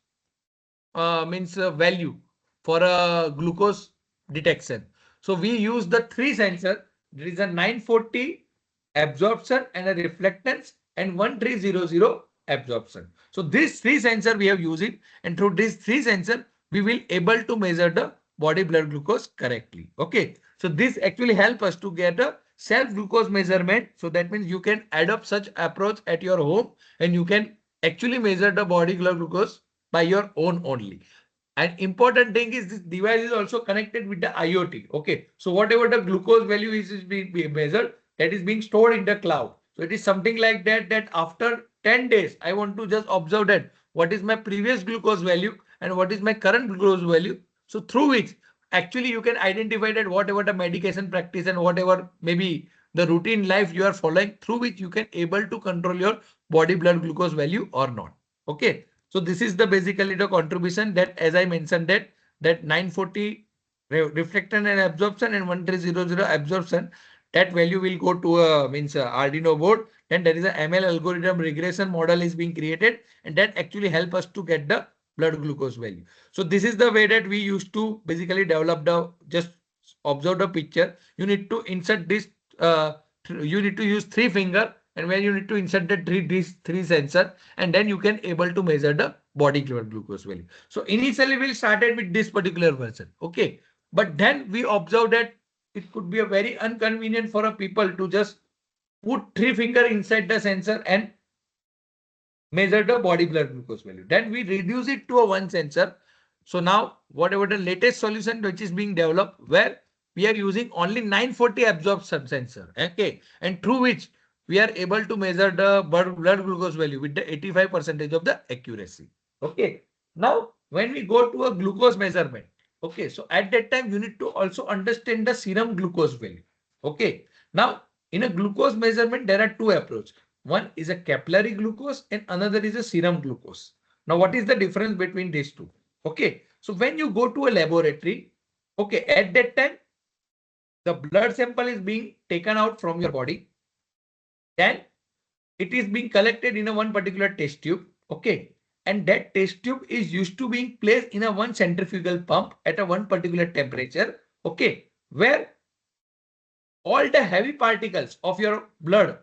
value for a glucose detection. So we use the three sensor. There is a 940 absorption and a reflectance and 1300 absorption. So these three sensor we have used it, and through these three sensor we will able to measure the body blood glucose correctly. Okay, so this actually help us to get a self glucose measurement. So that means you can adopt such approach at your home and you can actually measure the body blood glucose by your own only. And important thing is this device is also connected with the IoT. Okay, so whatever the glucose value is being measured, that is being stored in the cloud. So it is something like that after 10 days, I want to just observe that what is my previous glucose value and what is my current glucose value. So through which actually you can identify that whatever the medication practice and whatever maybe the routine life you are following, through which you can able to control your body blood glucose value or not. Okay, so this is the basically the contribution that, as I mentioned, that 940 reflection and absorption and 1300 absorption, that value will go to a Arduino board. Then there is a ML algorithm regression model is being created, and that actually help us to get the blood glucose value. So this is the way that we used to basically develop the, just observe the picture. You need to insert this. You need to use three finger, and where you need to insert the these three sensor, and then you can able to measure the body blood glucose value. So initially we started with this particular version. Okay, but then we observed that it could be a very inconvenient for a people to just put three finger inside the sensor and measure the body blood glucose value. Then we reduce it to a one sensor. So now whatever the latest solution which is being developed, where we are using only 940 absorption sensor. Okay. And through which we are able to measure the blood glucose value with the 85% of the accuracy. Okay. Now, when we go to a glucose measurement, okay, so at that time you need to also understand the serum glucose value. Okay. Now, in a glucose measurement, there are two approaches. One is a capillary glucose and another is a serum glucose. Now, what is the difference between these two? Okay. So when you go to a laboratory, okay, at that time, the blood sample is being taken out from your body. Then it is being collected in a one particular test tube. Okay. And that test tube is used to being placed in a one centrifugal pump at a one particular temperature. Okay. Where all the heavy particles of your blood,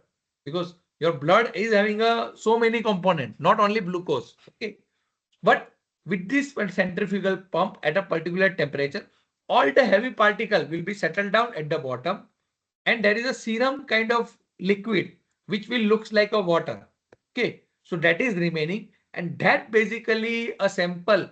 because your blood is having a so many components, not only glucose. Okay. But with this centrifugal pump at a particular temperature, all the heavy particle will be settled down at the bottom, and there is a serum kind of liquid which will looks like a water. Okay, so that is remaining, and that basically a sample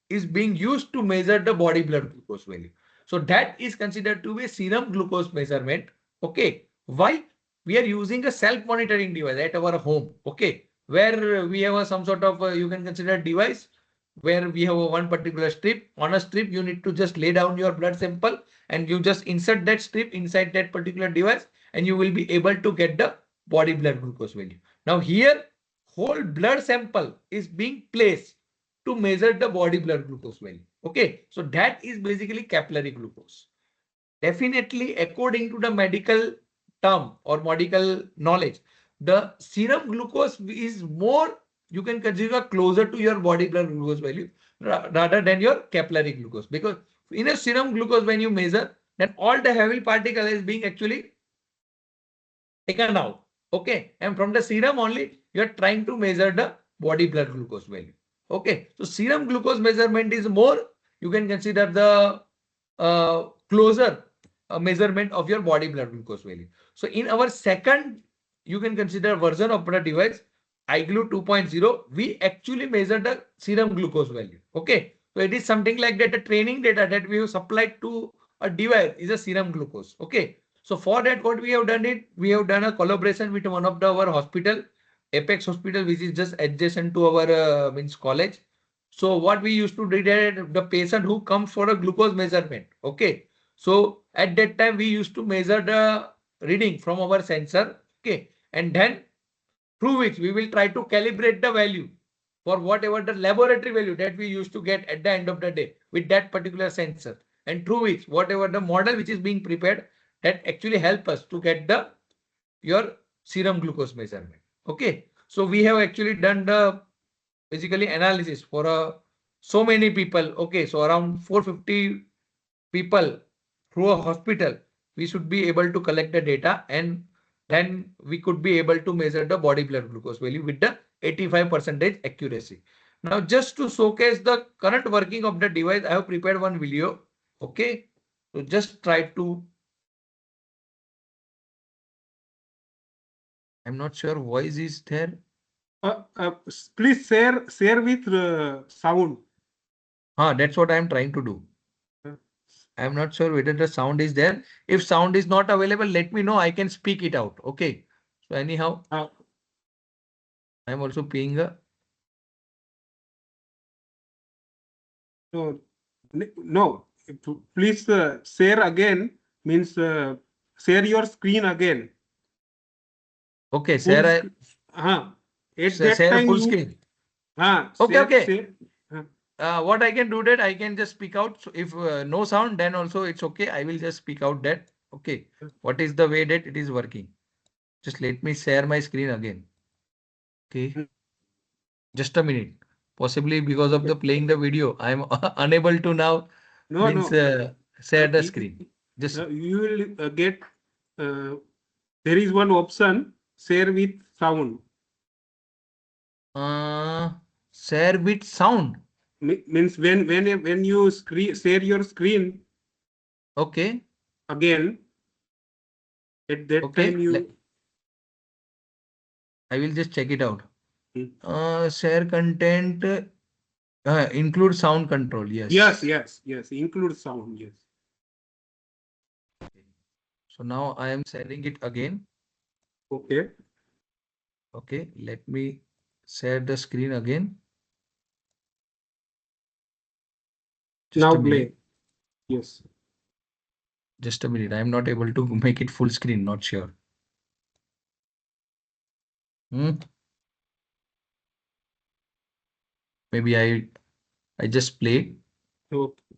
is being used to measure the body blood glucose value. So that is considered to be a serum glucose measurement. Okay, why? We are using a self-monitoring device at our home. Okay, where we have some sort of you can consider device where we have a one particular strip. On a strip, you need to just lay down your blood sample and you just insert that strip inside that particular device and you will be able to get the body blood glucose value. Now here, whole blood sample is being placed to measure the body blood glucose value. Okay, so that is basically capillary glucose. Definitely, according to the medical term or medical knowledge, the serum glucose is more, you can consider closer to your body blood glucose value rather than your capillary glucose. Because in a serum glucose, when you measure, then all the heavy particle is being actually taken out. Okay. And from the serum only, you are trying to measure the body blood glucose value. Okay. So serum glucose measurement is more, you can consider the closer measurement of your body blood glucose value. So in our second, you can consider version of the device, iGlu 2.0, we actually measure the serum glucose value. Okay. So it is something like that. The training data that we have supplied to a device is a serum glucose. Okay. So for that, what we have done it, we have done a collaboration with one of our hospital, Apex Hospital, which is just adjacent to our means college. So what we used to do that the patient who comes for a glucose measurement. Okay. So at that time, we used to measure the reading from our sensor. Okay. And then through which we will try to calibrate the value for whatever the laboratory value that we used to get at the end of the day with that particular sensor. And through which whatever the model which is being prepared, that actually help us to get the your serum glucose measurement. Okay. So we have actually done the basically analysis for so many people. Okay. So around 450 people through a hospital, we should be able to collect the data and then we could be able to measure the body blood glucose value with the 85% accuracy. Now, just to showcase the current working of the device, I have prepared one video. Okay. So just try to, I'm not sure voice is there. Please share with sound. That's what I'm trying to do. I'm not sure whether the sound is there. If sound is not available, let me know. I can speak it out. Okay. So anyhow, I'm also paying a. No, please share again, means share your screen again. Okay, share at that share time full you, screen. Okay, okay. Share, what I can do that I can just speak out. So if no sound, then also it's okay. I will just speak out that. Okay. What is the way that it is working? Just let me share my screen again. Okay. Just a minute. Possibly because of the playing the video, I'm unable to now share the screen. Just you will get there is one option, share with sound. Share with sound. Means when you share your screen. Okay. Again, at that time you. I will just check it out. Share content. Include sound control. Yes. Yes. Include sound. Yes. So now I am sharing it again. Okay. Okay, let me share the screen again. Just Now a minute. play. Yes. Just a minute. I am not able to make it full screen. Not sure. Maybe I just play. Okay.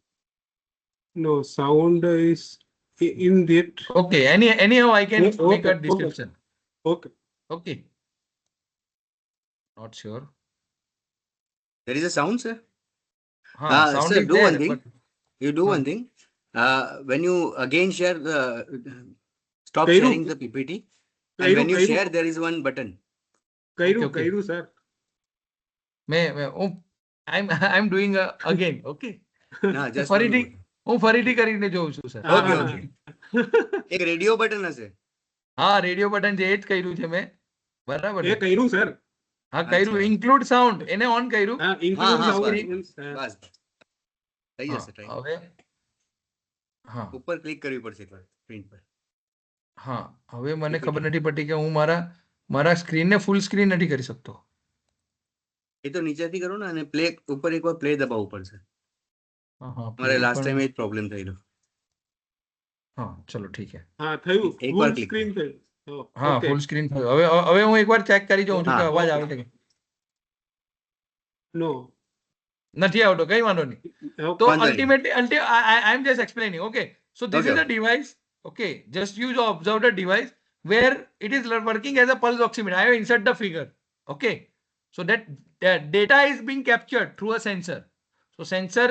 No, sound is in that. Okay. Anyhow, I can make a Okay. description. Okay. Okay. Not sure. There is a sound, sir. Sound Sir, is do one there, but thing. You do one thing. When you again share stop Kairu, sharing the PPT, and when you share, there is one button. okay. Kairu, sir. I'm doing again. Okay. ના હું just one ફરીથી more. હું ફરીથી કરીને જોઉં છું sir. Okay, okay. એક radio button હશે. હા, રેડિયો બટન જે જ કર્યું છે મેં. બરાબર એ ને? કર્યું સર. હા, કર્યું. ઇન્ક્લુડ સાઉન્ડ એને ઓન કર્યું. ઇન્ક્લુડ હા સાઉન્ડ સ્ક્રીન. મીન્સ બસ થઈ હા, જશે. ટ્રાય હવે હા ઉપર ક્લિક કરવી પડશે સ્ક્રીન પર. હા હવે મને ખબર નથી પડતી કે હું મારા સ્ક્રીનને ફૂલ સ્ક્રીન નથી કરી શકતો. એ તો નીચેથી કરો ને અને પ્લે ઉપર એકવાર પ્લે દબાવવું પડશે. હા હા મારે play લાસ્ટ પણ ટાઈમ એ જ પ્રોબ્લેમ થયેલો. હા ચલો ઠીક છે. હા થયું એકવાર ફૂલ ક્લિક સ્ક્રીન થયું. હા ઓકે ફૂલ સ્ક્રીન થયું. હવે હું એકવાર ચેક કરી જોઉં છું કે હા. અવાજ આવે છે કે નો નથી આવતો. કઈ વાંધો નહીં. So વાંધો નહીં. ultimately, I'm just explaining. Okay. So this Okay, is a device. Okay. Just use observe the device where it is working as a pulse oximeter. I have insert the figure. Okay. So that data is being captured through a sensor. So sensor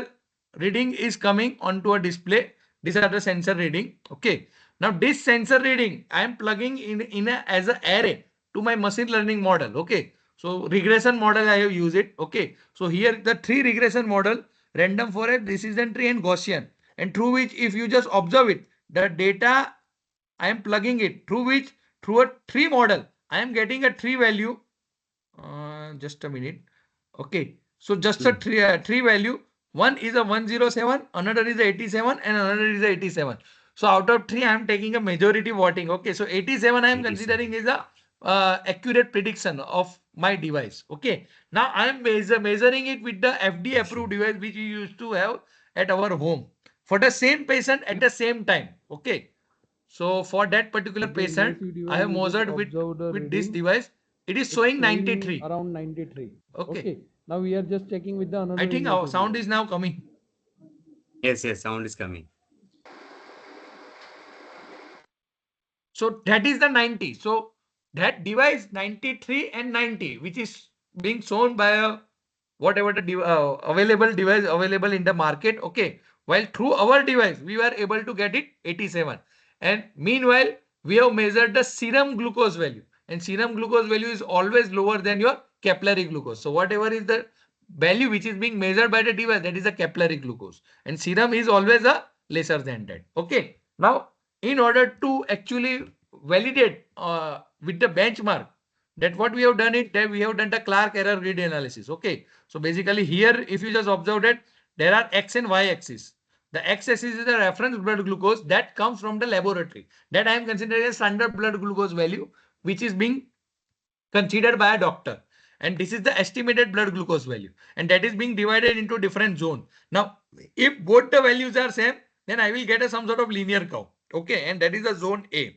reading is coming onto a display. These are the sensor reading. Okay. Now this sensor reading I am plugging in as an array to my machine learning model. Okay. So regression model I have used it. Okay. So here the three regression model: random forest, decision tree, and Gaussian. And through which, if you just observe it, the data I am plugging it through which, through a tree model, I am getting a tree value. Just a minute. Okay. So just a three value. One is a 107, another is a 87, and another is a 87. So out of three, I am taking a majority voting. Okay. So 87 I am 87. considering is a accurate prediction of my device. Okay. Now I am measuring it with the FDA approved device which we used to have at our home for the same patient at the same time. Okay. So for that particular patient, I have measured with this device. It is showing 93. Around 93. Okay. Okay. Now we are just checking with the I another think our related sound device. is now coming. Yes, sound is coming. So that is the 90. So that device 93 and 90, which is being shown by a whatever the available device available in the market. Okay. While through our device, we were able to get it 87. And meanwhile, we have measured the serum glucose value. And serum glucose value is always lower than your capillary glucose. So whatever is the value which is being measured by the device, that is a capillary glucose. And serum is always a lesser than that. Okay. Now, in order to actually validate with the benchmark, that what we have done it, that we have done the Clark error grid analysis. Okay. So basically here, if you just observe that there are X and Y axis. The X axis is the reference blood glucose that comes from the laboratory. That I am considering as standard blood glucose value, which is being considered by a doctor. And this is the estimated blood glucose value. And that is being divided into different zone. Now, if both the values are same, then I will get some sort of linear curve. Okay. And that is the zone A.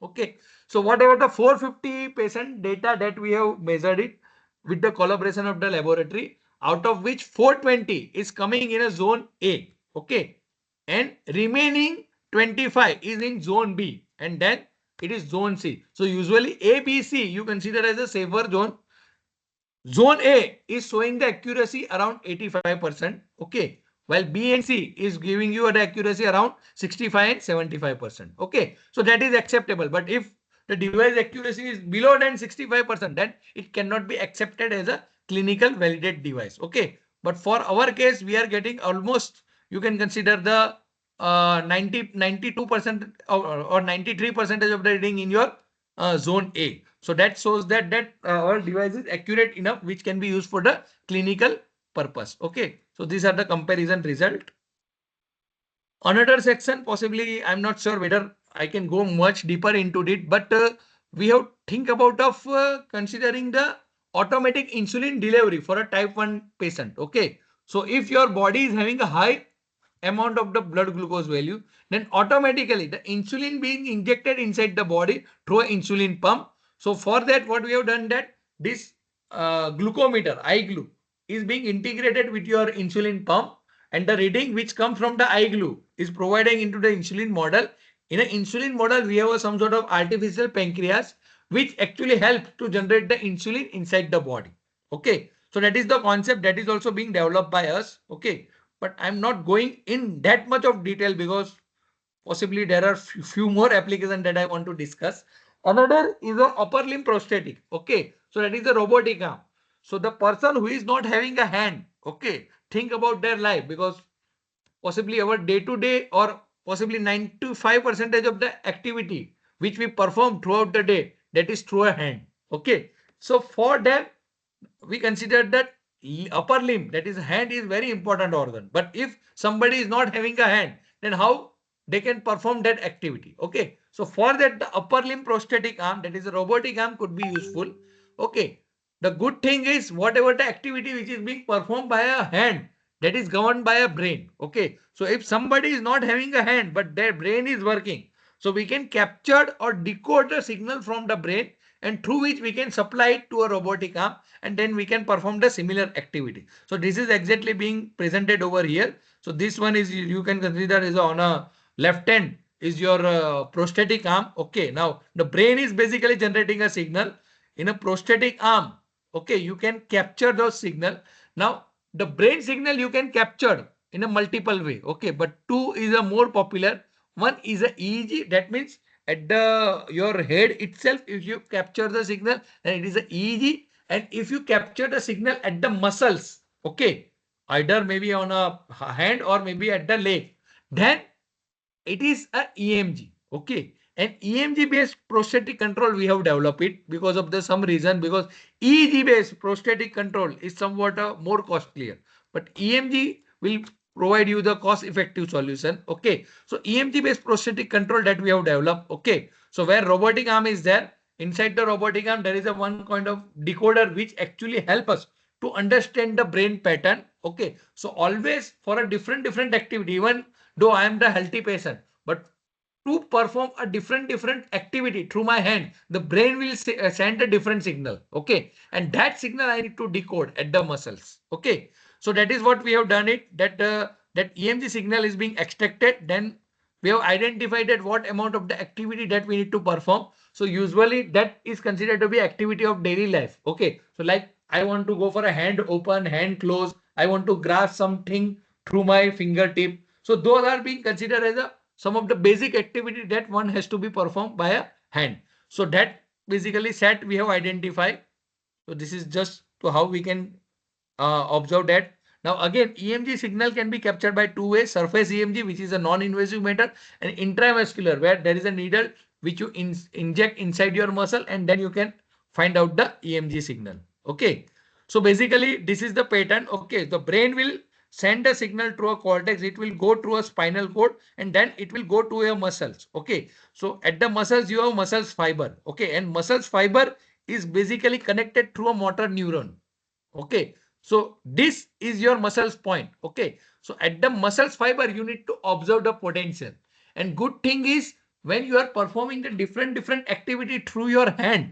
Okay. So whatever the 450 patient data that we have measured it with the collaboration of the laboratory, out of which 420 is coming in a zone A. Okay. And remaining 25 is in zone B. And then it is zone C. So usually A, B, C you consider as a safer zone. Zone A is showing the accuracy around 85%. Okay. While B and C is giving you the accuracy around 65 and 75%. Okay. So that is acceptable. But if the device accuracy is below than 65%, then it cannot be accepted as a clinical validated device. Okay. But for our case, we are getting almost, you can consider the 92% or 93% of the reading in your zone A. So that shows that our device is accurate enough, which can be used for the clinical purpose. Okay. So these are the comparison result. Another section, possibly I'm not sure whether I can go much deeper into it, but we have think about of considering the automatic insulin delivery for a type 1 patient. Okay. So if your body is having a high amount of the blood glucose value, then automatically the insulin being injected inside the body through an insulin pump. So for that, what we have done that this glucometer, iGlu, is being integrated with your insulin pump, and the reading which comes from the iGlu is providing into the insulin model. In an insulin model, we have some sort of artificial pancreas which actually helps to generate the insulin inside the body. Okay. So that is the concept that is also being developed by us. Okay. But I'm not going in that much of detail because possibly there are few more applications that I want to discuss. Another is a upper limb prosthetic. Okay. So that is the robotic arm. So the person who is not having a hand, okay, think about their life, because possibly our day to day or possibly 95% of the activity which we perform throughout the day, that is through a hand. Okay. So for them, we consider that upper limb, that is hand, is very important organ. But if somebody is not having a hand, then how they can perform that activity? Okay. So for that, the upper limb prosthetic arm, that is a robotic arm, could be useful. Okay. The good thing is whatever the activity which is being performed by a hand, that is governed by a brain. Okay. So if somebody is not having a hand but their brain is working, so we can capture or decode the signal from the brain, and through which we can supply it to a robotic arm, and then we can perform the similar activity. So this is exactly being presented over here. So this one is, you can consider, is on a left hand is your prosthetic arm. Okay. Now the brain is basically generating a signal in a prosthetic arm. Okay. You can capture those signal. Now the brain signal you can capture in a multiple way. Okay. But two is a more popular. One is a EEG. That means at the your head itself, if you capture the signal, then it is a EEG. And if you capture the signal at the muscles, okay, either maybe on a hand or maybe at the leg, then it is a EMG. Okay. And EMG based prosthetic control we have developed it because of the some reason, because EEG based prosthetic control is somewhat more costlier, but EMG will provide you the cost effective solution. Okay. So EMG based prosthetic control that we have developed. Okay. So where robotic arm is there, inside the robotic arm there is a one kind of decoder which actually help us to understand the brain pattern. Okay. So always for a different activity, even though I am the healthy patient, but to perform a different activity through my hand, the brain will send a different signal. Okay. And that signal I need to decode at the muscles. Okay. So that is what we have done it, that that EMG signal is being extracted. Then we have identified that what amount of the activity that we need to perform. So usually that is considered to be activity of daily life. Okay. So like I want to go for a hand open, hand close. I want to grasp something through my fingertip. So those are being considered as a some of the basic activity that one has to be performed by a hand. So that basically set we have identified. So this is just to how we can observe that. Now again, EMG signal can be captured by two ways: surface EMG, which is a non-invasive method, and intramuscular, where there is a needle which you inject inside your muscle, and then you can find out the EMG signal. Okay. So basically this is the pattern. Okay. The brain will send a signal through a cortex. It will go through a spinal cord, and then it will go to your muscles. Okay. So at the muscles, you have muscles fiber. Okay. And muscles fiber is basically connected through a motor neuron. Okay. So this is your muscles point. Okay. So at the muscles fiber, you need to observe the potential. And good thing is when you are performing the different activity through your hand,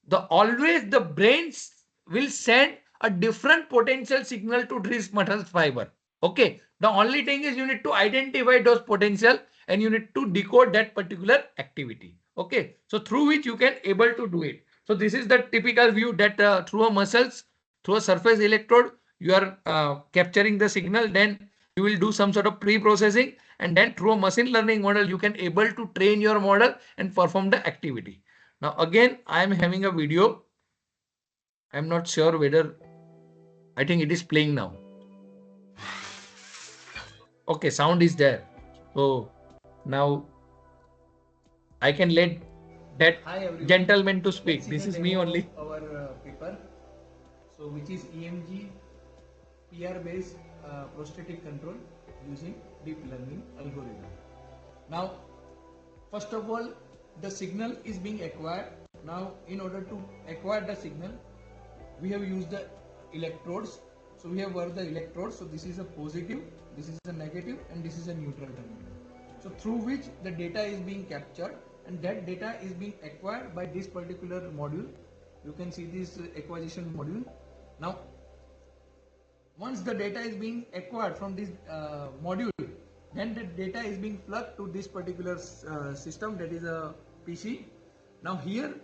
the always the brains will send a different potential signal to this muscle fiber. Okay. The only thing is you need to identify those potential and you need to decode that particular activity. Okay. So through which you can able to do it. So this is the typical view that through a muscles, through a surface electrode, you are capturing the signal. Then you will do some sort of pre-processing, and then through a machine learning model, you can able to train your model and perform the activity. Now again, I am having a video. I'm not sure whether, I think it is playing now. Okay, sound is there. So now I can let that gentleman to speak. This is me only. Our paper, so which is EMG PR based prosthetic control using deep learning algorithm. Now First of all, the signal is being acquired. Now, in order to acquire the signal, we have used the electrodes. So we have worked the electrodes. So this is a positive, this is a negative, and this is a neutral terminal. So through which the data is being captured, and that data is being acquired by this particular module. You can see this acquisition module. Now, once the data is being acquired from this module, then the data is being plugged to this particular system, that is a PC. Now here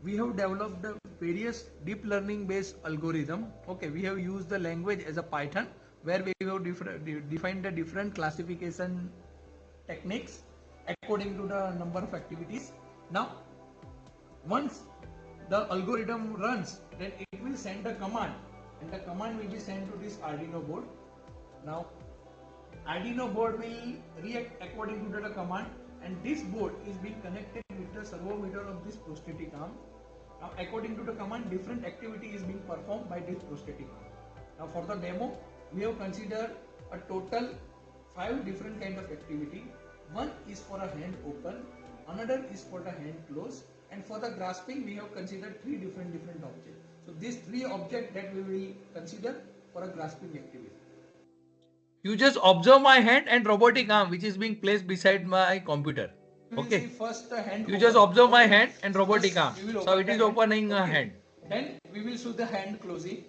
we have developed the various deep learning based algorithm. Okay, we have used the language as a Python, where we have defined the different classification techniques according to the number of activities. Now, once the algorithm runs, then it will send a command, and the command will be sent to this Arduino board. Now, Arduino board will react according to the command, and this board is being connected with the servo motor of this prosthetic arm. Now, according to the command, different activity is being performed by this prosthetic arm. Now, for the demo, we have considered a total 5 different kind of activity. One is for a hand open, another is for the hand close, and for the grasping we have considered 3 different objects. So these 3 objects that we will consider for a grasping activity. You just observe my hand and robotic arm which is being placed beside my computer. We will Okay. see first the hand. You open. just observe my Okay. hand and robotic First, arm. we will So open it the is opening a Okay. hand. Then we will show the hand closing.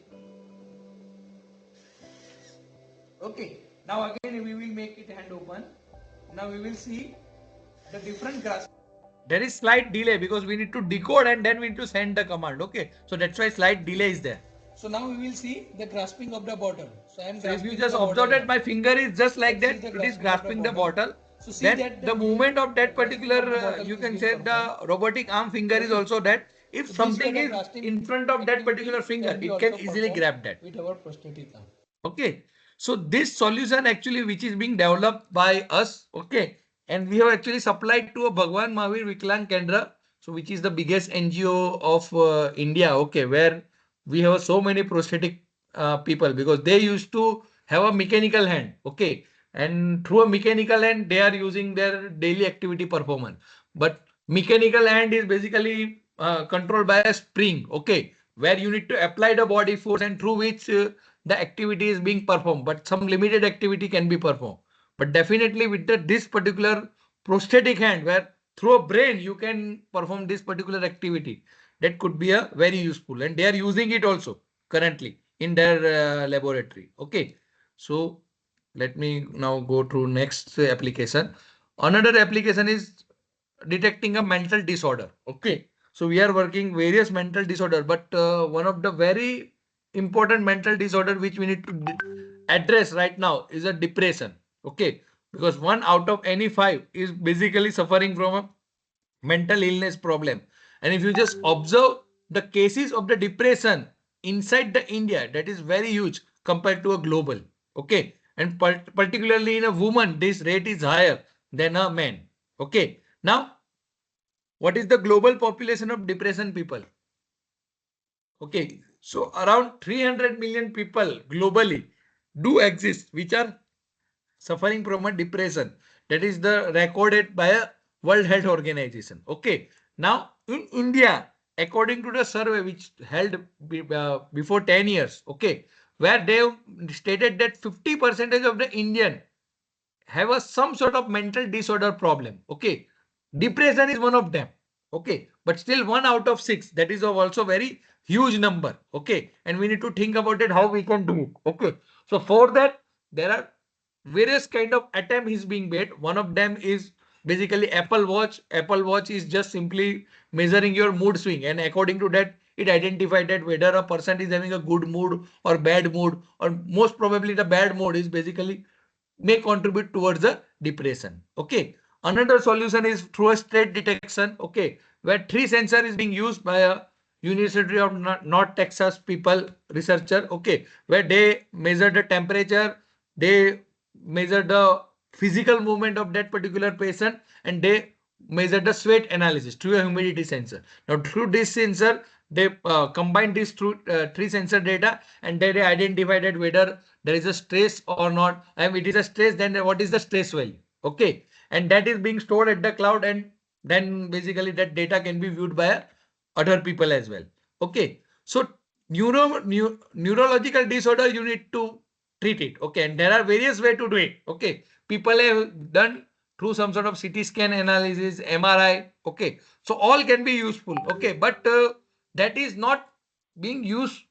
Okay. Now again we will make it hand open. Now we will see the different grasp. There is slight delay because we need to decode and then we need to send the command. Okay. So that's why slight delay is there. So now we will see the grasping of the bottle. So I am So if grasping you just the observe bottle that my finger is just like Let's that, see the it is grasping grasping of the the bottle. So see Then that the movement of that grasping particular, of the bottle you is can being say the performed. robotic arm finger is Okay. also that. If So this something kind of is grasping in front of that particular activity finger, be it can also easily performed grab that. with our prosthetic arm. Okay. So this solution actually which is being developed by us, okay, and we have actually supplied to a Bhagwan Mahavir Viklang Kendra, so which is the biggest NGO of India, okay, where we have so many prosthetic people because they used to have a mechanical hand, okay, and through a mechanical hand they are using their daily activity performance. But mechanical hand is basically controlled by a spring, okay, where you need to apply the body force and through which the activity is being performed, but some limited activity can be performed. But definitely with this particular prosthetic hand where through a brain you can perform this particular activity, that could be a very useful, and they are using it also currently in their laboratory. Okay, so let me now go to next application. Another application is detecting a mental disorder. Okay, so we are working various mental disorder, but one of the very important mental disorder which we need to address right now is a depression. Okay, because 1 out of any 5 is basically suffering from a mental illness problem. And if you just observe the cases of the depression inside the India, that is very huge compared to a global. Okay, and particularly in a woman this rate is higher than a man. Okay, now what is the global population of depression people? Okay, so around 300 million people globally do exist which are suffering from a depression. That is the recorded by a World Health Organization. Okay, now in India, according to the survey which held before 10 years, okay, where they stated that 50% of the Indian have a some sort of mental disorder problem. Okay, depression is one of them. Okay, but still 1 out of 6, that is also very huge number. Okay, and we need to think about it how we can do it. Okay, so for that there are various kind of attempt is being made. One of them is basically Apple Watch. Apple Watch is just simply measuring your mood swing, and according to that it identified that whether a person is having a good mood or bad mood, or most probably the bad mood is basically may contribute towards the depression. Okay, another solution is through a state detection. Okay, where 3 sensor is being used by a University of North Texas people researcher. Okay, where they measure the temperature, they measure the physical movement of that particular patient, and they measure the sweat analysis through a humidity sensor. Now through this sensor they combine these 3 sensor data, and they identify that whether there is a stress or not. And if it is a stress, then what is the stress value? Okay, and that is being stored at the cloud, and then basically that data can be viewed by other people as well. Okay. So neurological disorder, you need to treat it. Okay. And there are various ways to do it. Okay. People have done through some sort of CT scan analysis, MRI. Okay. So all can be useful. Okay. But that is not being used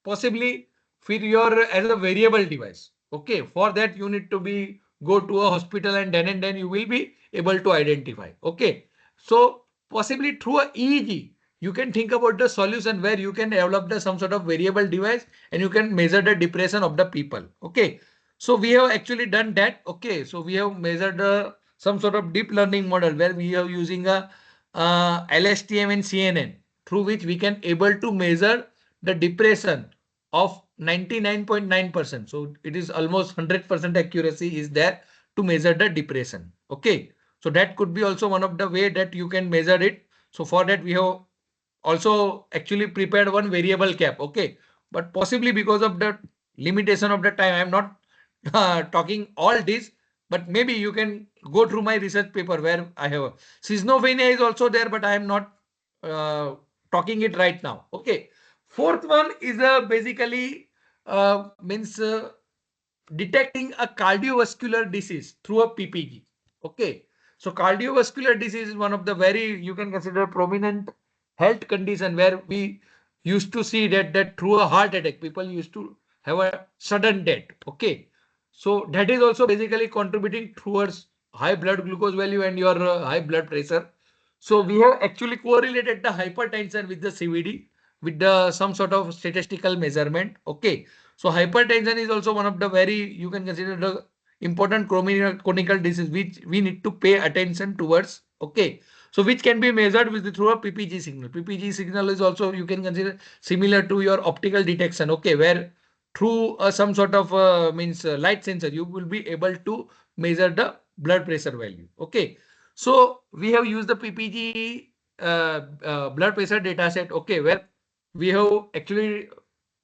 possibly for your as a variable device. Okay. For that, you need to be go to a hospital and then you will be able to identify. Okay. So possibly through a EEG, you can think about the solution where you can develop some sort of variable device and you can measure the depression of the people. Okay. So we have actually done that. Okay. So we have measured some sort of deep learning model where we are using a LSTM and CNN, through which we can able to measure the depression of 99.9%. So it is almost 100% accuracy is there to measure the depression. Okay. So that could be also one of the way that you can measure it. So for that we have also actually prepared one variable cap. Okay. But possibly because of the limitation of the time, I'm not talking all this, but maybe you can go through my research paper where I have schizophrenia is also there, but I am not talking it right now. Okay. Fourth one is basically means detecting a cardiovascular disease through a PPG. Okay. So cardiovascular disease is one of the very, you can consider prominent health condition where we used to see that through a heart attack, people used to have a sudden death. Okay. So that is also basically contributing towards high blood glucose value and your high blood pressure. So we have actually correlated the hypertension with the CVD with the some sort of statistical measurement. Okay. So hypertension is also one of the very, you can consider the important chronic disease which we need to pay attention towards. Okay. So which can be measured with through a PPG signal. PPG signal is also, you can consider similar to your optical detection. Okay. Where through some sort of means light sensor, you will be able to measure the blood pressure value. Okay. So we have used the PPG blood pressure data set. Okay. Where we have actually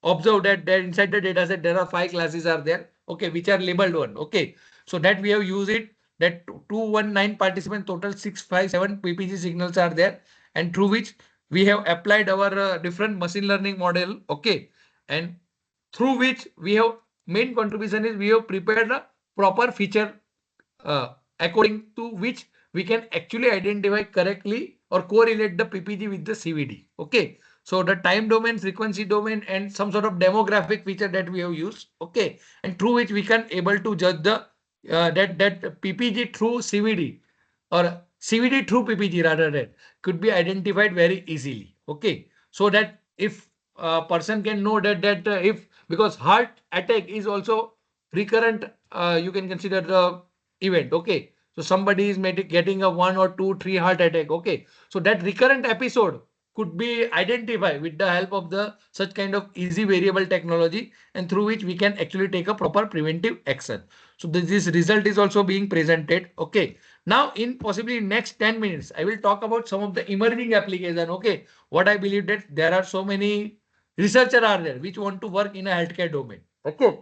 observe that inside the data set there are 5 classes are there, okay, which are labeled one. Okay, so that we have used it, that 219 participants, total 657 PPG signals are there, and through which we have applied our different machine learning model. Okay, and through which we have main contribution is we have prepared a proper feature according to which we can actually identify correctly or correlate the PPG with the CVD. Okay. So the time domain, frequency domain, and some sort of demographic feature that we have used. Okay. And through which we can able to judge the that PPG through CVD or CVD through PPG rather than could be identified very easily. Okay. So that if a person can know that if because heart attack is also recurrent, you can consider the event. Okay. So somebody is getting a 1 or 2, 3 heart attack. Okay. So that recurrent episode could be identified with the help of the such kind of easy variable technology, and through which we can actually take a proper preventive action. So this result is also being presented. Okay. Now in possibly next 10 minutes, I will talk about some of the emerging application. Okay. What I believe that there are so many researchers are there which want to work in a healthcare domain. Okay.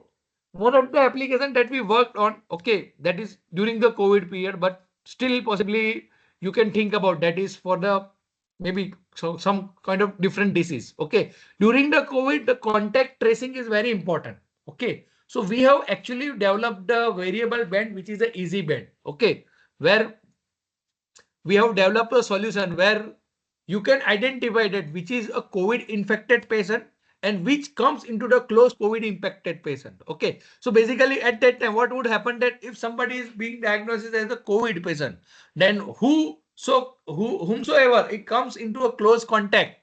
One of the application that we worked on, okay, that is during the COVID period, but still possibly you can think about that is for the maybe some kind of different disease. Okay. During the COVID, the contact tracing is very important. Okay. So we have actually developed the variable band, which is the easy band. Okay. Where we have developed a solution where you can identify that which is a COVID infected patient and which comes into the close COVID infected patient. Okay. So basically at that time, what would happen that if somebody is being diagnosed as a COVID patient, then whomsoever it comes into a close contact,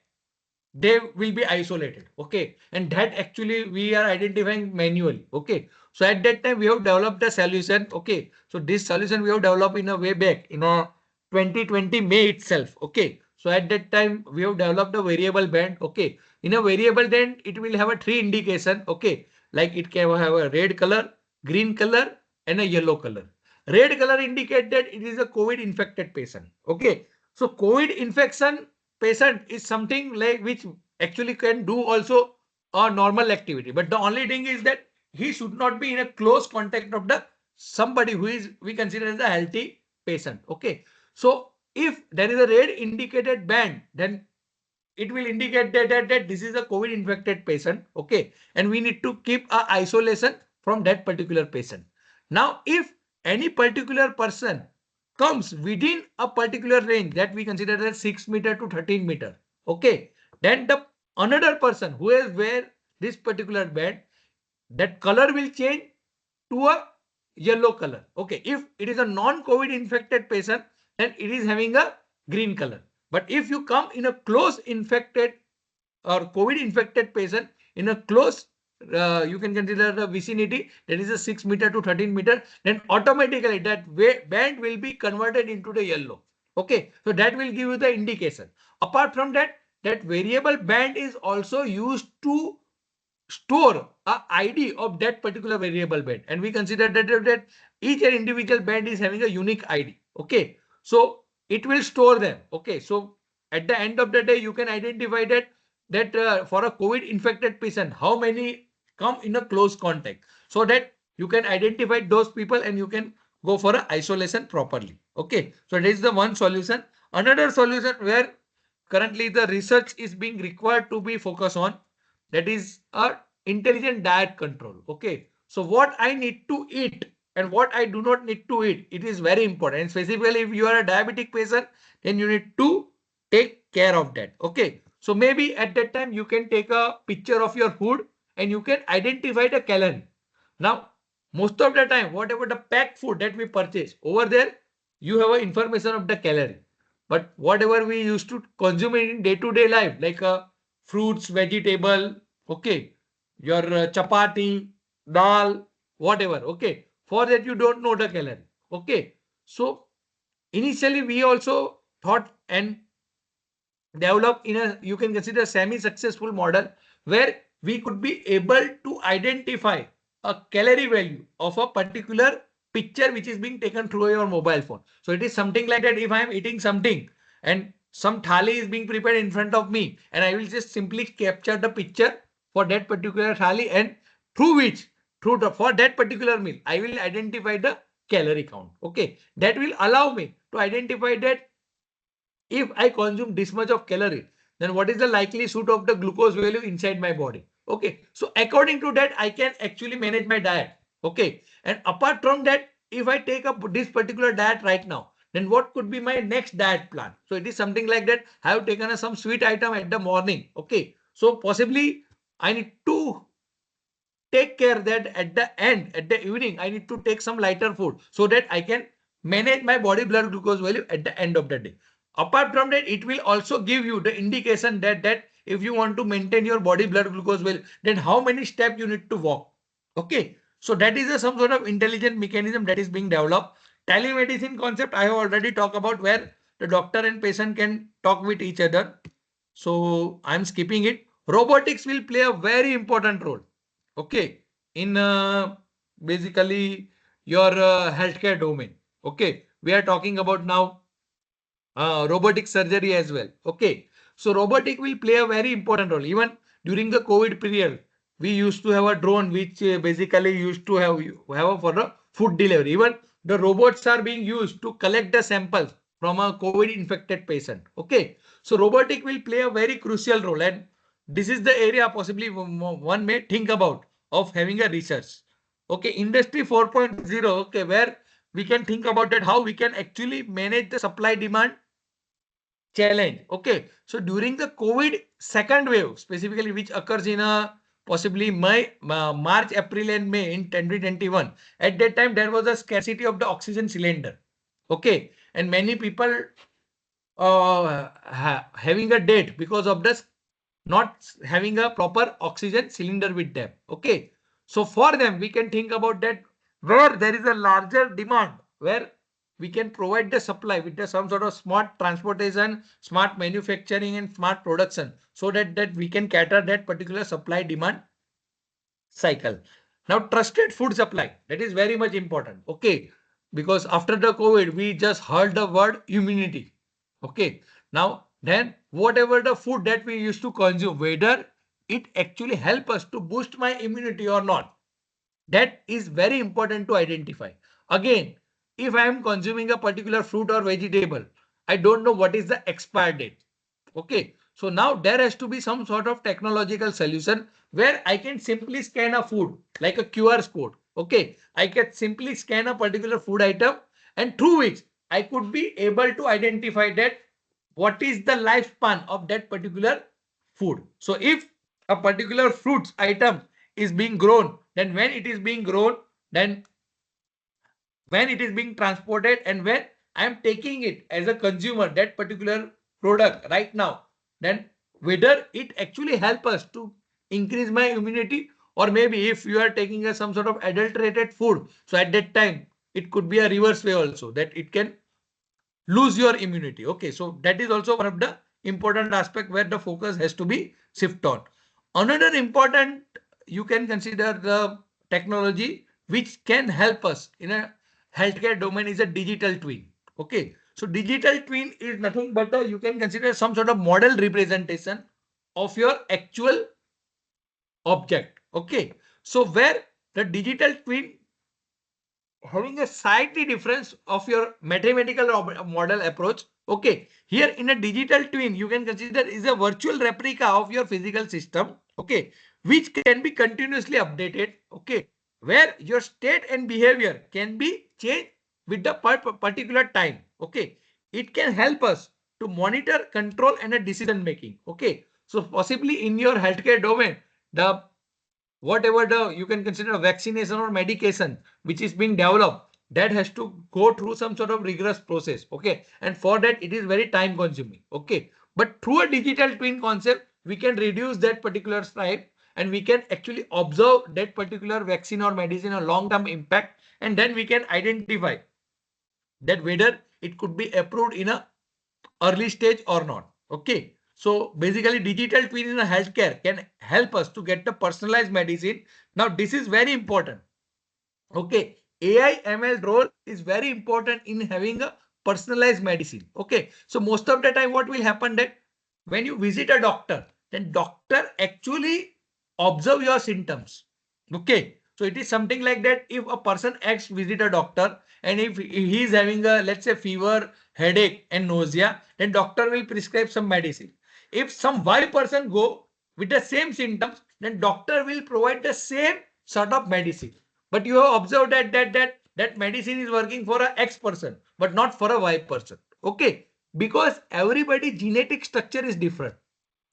they will be isolated. Okay. And that actually we are identifying manually. Okay. So at that time we have developed a solution. Okay. So this solution we have developed in a way back in a 2020 May itself. Okay. So at that time we have developed a variable band. Okay. In a variable band, it will have a 3 indication. Okay. Like it can have a red color, green color, and a yellow color. Red color indicate that it is a COVID infected patient. Okay. So COVID infection patient is something like which actually can do also a normal activity, but the only thing is that he should not be in a close contact of the somebody who is we consider as a healthy patient. Okay. So if there is a red indicated band, then it will indicate that this is a COVID infected patient. Okay. And we need to keep a isolation from that particular patient. Now, if any particular person comes within a particular range that we consider as 6 meter to 13 meter. Okay. Then the another person who has wear this particular band, that color will change to a yellow color. Okay. If it is a non-COVID infected patient, then it is having a green color. But if you come in a close infected or COVID infected patient in a close, you can consider the vicinity that is a 6 meter to 13 meter, then automatically that band will be converted into the yellow. Okay. So that will give you the indication. Apart from that, that variable band is also used to store a ID of that particular variable band, and we consider that each and individual band is having a unique ID. Okay, so it will store them. Okay, so at the end of the day, you can identify that for a COVID infected patient, how many come in a close contact, so that you can identify those people and you can go for a isolation properly. Okay, so that is the one solution. Another solution where currently the research is being required to be focused on, that is a intelligent diet control. Okay, so what I need to eat and what I do not need to eat, it is very important, and specifically if you are a diabetic patient, then you need to take care of that. Okay, so maybe at that time you can take a picture of your food and you can identify the calorie. Now, most of the time, whatever the packed food that we purchase over there, you have a information of the calorie. But whatever we used to consume in day-to-day life, like fruits, vegetable, okay, your chapati, dal, whatever, okay, for that you don't know the calorie. Okay, so initially we also thought and develop in a, you can consider, semi-successful model where we could be able to identify a calorie value of a particular picture which is being taken through your mobile phone. So it is something like that. If I am eating something and some thali is being prepared in front of me, and I will just simply capture the picture for that particular thali, and through which, for that particular meal, I will identify the calorie count. Okay, that will allow me to identify that if I consume this much of calorie, then what is the likelihood of the glucose value inside my body? Okay, so according to that, I can actually manage my diet. Okay, and apart from that, if I take up this particular diet right now, then what could be my next diet plan? So it is something like that. I have taken some sweet item at the morning. Okay, so possibly I need to take care that at the end, at the evening, I need to take some lighter food so that I can manage my body blood glucose value at the end of the day. Apart from that, it will also give you the indication that if you want to maintain your body blood glucose value, then how many steps you need to walk. Okay, so that is some sort of intelligent mechanism that is being developed. Telemedicine concept I have already talked about, where the doctor and patient can talk with each other. So I'm skipping it. Robotics will play a very important role. Okay, in basically your healthcare domain. Okay, we are talking about now robotic surgery as well. Okay, so robotic will play a very important role. Even during the COVID period, we used to have a drone which basically used to have for a food delivery. Even the robots are being used to collect the samples from a COVID infected patient. Okay, so robotic will play a very crucial role, and this is the area possibly one may think about of having a research. Okay, industry 4.0. Okay, where we can think about that how we can actually manage the supply demand challenge. Okay, so during the COVID second wave, specifically which occurs in a possibly March, April, and May in 2021, at that time there was a scarcity of the oxygen cylinder. Okay, and many people having a death because of this not having a proper oxygen cylinder with them. Okay, so for them we can think about that where there is a larger demand, where we can provide the supply with some sort of smart transportation, smart manufacturing, and smart production, so that we can cater that particular supply demand cycle. Now, trusted food supply, that is very much important. Okay, because after the COVID, we just heard the word immunity. Okay, now then whatever the food that we used to consume, whether it actually help us to boost my immunity or not, that is very important to identify. Again, if I am consuming a particular fruit or vegetable, I don't know what is the expired date. Okay. So now there has to be some sort of technological solution where I can simply scan a food like a QR code. Okay. I can simply scan a particular food item, and through which I could be able to identify that what is the lifespan of that particular food. So if a particular fruits item is being grown, then when it is being grown, then when it is being transported, and when I am taking it as a consumer, that particular product right now, then whether it actually help us to increase my immunity, or maybe if you are taking some sort of adulterated food, so at that time it could be a reverse way also, that it can lose your immunity. Okay, so that is also one of the important aspect where the focus has to be shift on. Another important, you can consider the technology which can help us in a healthcare domain is a digital twin. Okay, so digital twin is nothing but you can consider some sort of model representation of your actual object. Okay, so where the digital twin having a slightly difference of your mathematical model approach. Okay, here in a digital twin, you can consider is a virtual replica of your physical system. Okay, which can be continuously updated. Okay, where your state and behavior can be changed with the particular time. Okay, it can help us to monitor, control, and a decision making. Okay, so possibly in your healthcare domain, the whatever the you can consider vaccination or medication which is being developed, that has to go through some sort of rigorous process. Okay, and for that it is very time consuming. Okay, but through a digital twin concept we can reduce that particular time, and we can actually observe that particular vaccine or medicine a long term impact, and then we can identify that whether it could be approved in a early stage or not. Okay, so basically digital twin in a healthcare can help us to get the personalized medicine. Now this is very important. Okay, AI ML role is very important in having a personalized medicine. Okay, so most of the time what will happen that when you visit a doctor, then doctor actually observe your symptoms. Okay, so it is something like that. If a person X visit a doctor, and if he is having a, let's say, fever, headache and nausea, then doctor will prescribe some medicine. If some Y person go with the same symptoms, then doctor will provide the same sort of medicine. But you have observed that medicine is working for a X person, but not for a Y person. Okay, because everybody genetic structure is different.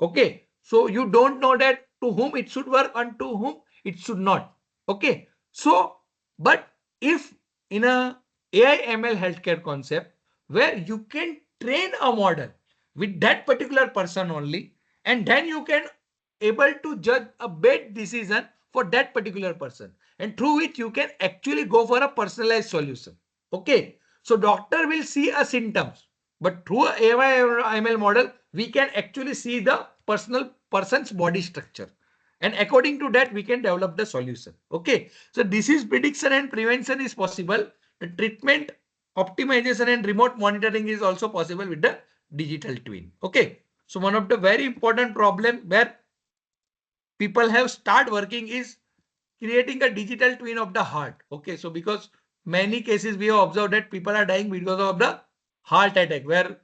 Okay, so you don't know that to whom it should work and to whom it should not. Okay, so but if in a AI ML healthcare concept where you can train a model with that particular person only, and then you can able to judge a bad decision for that particular person, and through which you can actually go for a personalized solution. Okay, so doctor will see a symptoms, but through a AI ML model we can actually see the person's body structure, and according to that we can develop the solution. Okay, so this is prediction and prevention is possible. The treatment optimization and remote monitoring is also possible with the digital twin. Okay, so one of the very important problem where people have start working is creating a digital twin of the heart. Okay, so because many cases we have observed that people are dying because of the heart attack, where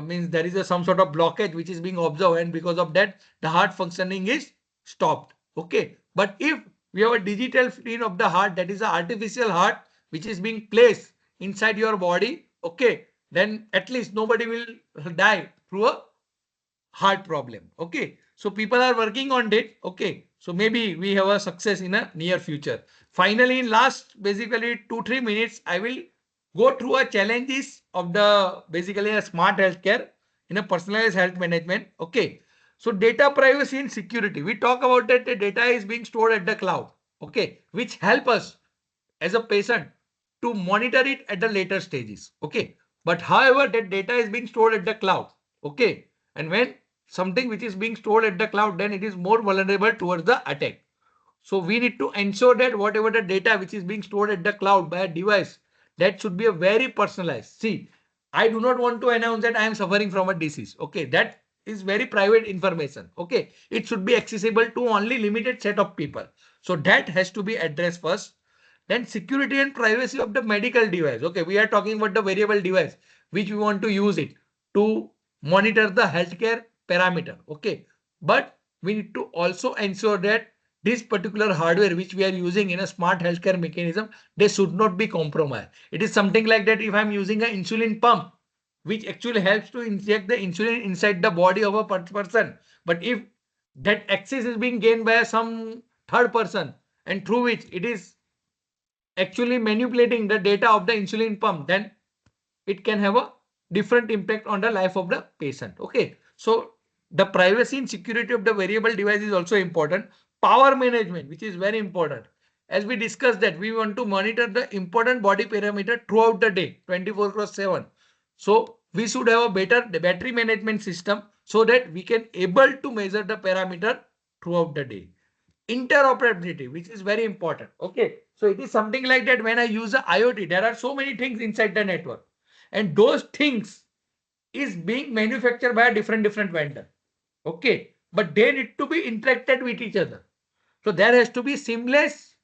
means there is some sort of blockage which is being observed, and because of that the heart functioning is stopped. Okay, but if we have a digital twin of the heart, that is an artificial heart which is being placed inside your body, okay, then at least nobody will die through a heart problem. Okay, so people are working on it. Okay, so maybe we have a success in a near future. Finally, in last basically 2-3 minutes I will go through a challenges of the basically a smart healthcare in a personalized health management. Okay, so data privacy and security, we talk about that the data is being stored at the cloud. Okay, which help us as a patient to monitor it at the later stages. Okay, but however that data is being stored at the cloud. Okay, and when something which is being stored at the cloud, then it is more vulnerable towards the attack. So we need to ensure that whatever the data which is being stored at the cloud by a device, that should be a very personalized. See, I do not want to announce that I am suffering from a disease. Okay, that is very private information. Okay, it should be accessible to only limited set of people. So that has to be addressed first. Then security and privacy of the medical device. Okay, we are talking about the variable device which we want to use it. to monitor the healthcare parameter. Okay. But we need to also ensure that this particular hardware which we are using in a smart healthcare mechanism, they should not be compromised. It is something like that if I'm using an insulin pump, which actually helps to inject the insulin inside the body of a person. But if that access is being gained by some third person and through which it is actually manipulating the data of the insulin pump, then it can have a different impact on the life of the patient. Okay. So the privacy and security of the wearable device is also important. Power management, which is very important. As we discussed that we want to monitor the important body parameter throughout the day, 24/7. So we should have a better battery management system so that we can able to measure the parameter throughout the day. Interoperability, which is very important. Okay. So it is something like that when I use a IoT, there are so many things inside the network and those things is being manufactured by a different vendor. Okay. But they need to be interacted with each other. So there has to be seamless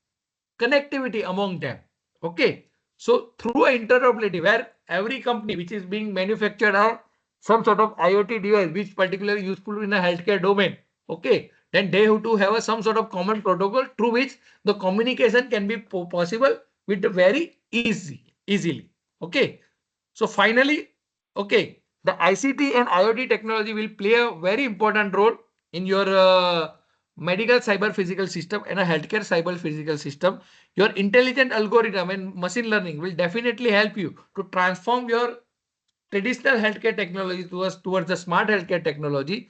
connectivity among them. Okay. So through interoperability where every company which is being manufactured or some sort of IoT device which particularly useful in a healthcare domain. Okay. Then they have to have some sort of common protocol through which the communication can be possible with very easily. Okay. So finally, okay, the ICT and IoT technology will play a very important role in your medical cyber physical system and a healthcare cyber physical system. Your intelligent algorithm and machine learning will definitely help you to transform your traditional healthcare technology towards the smart healthcare technology.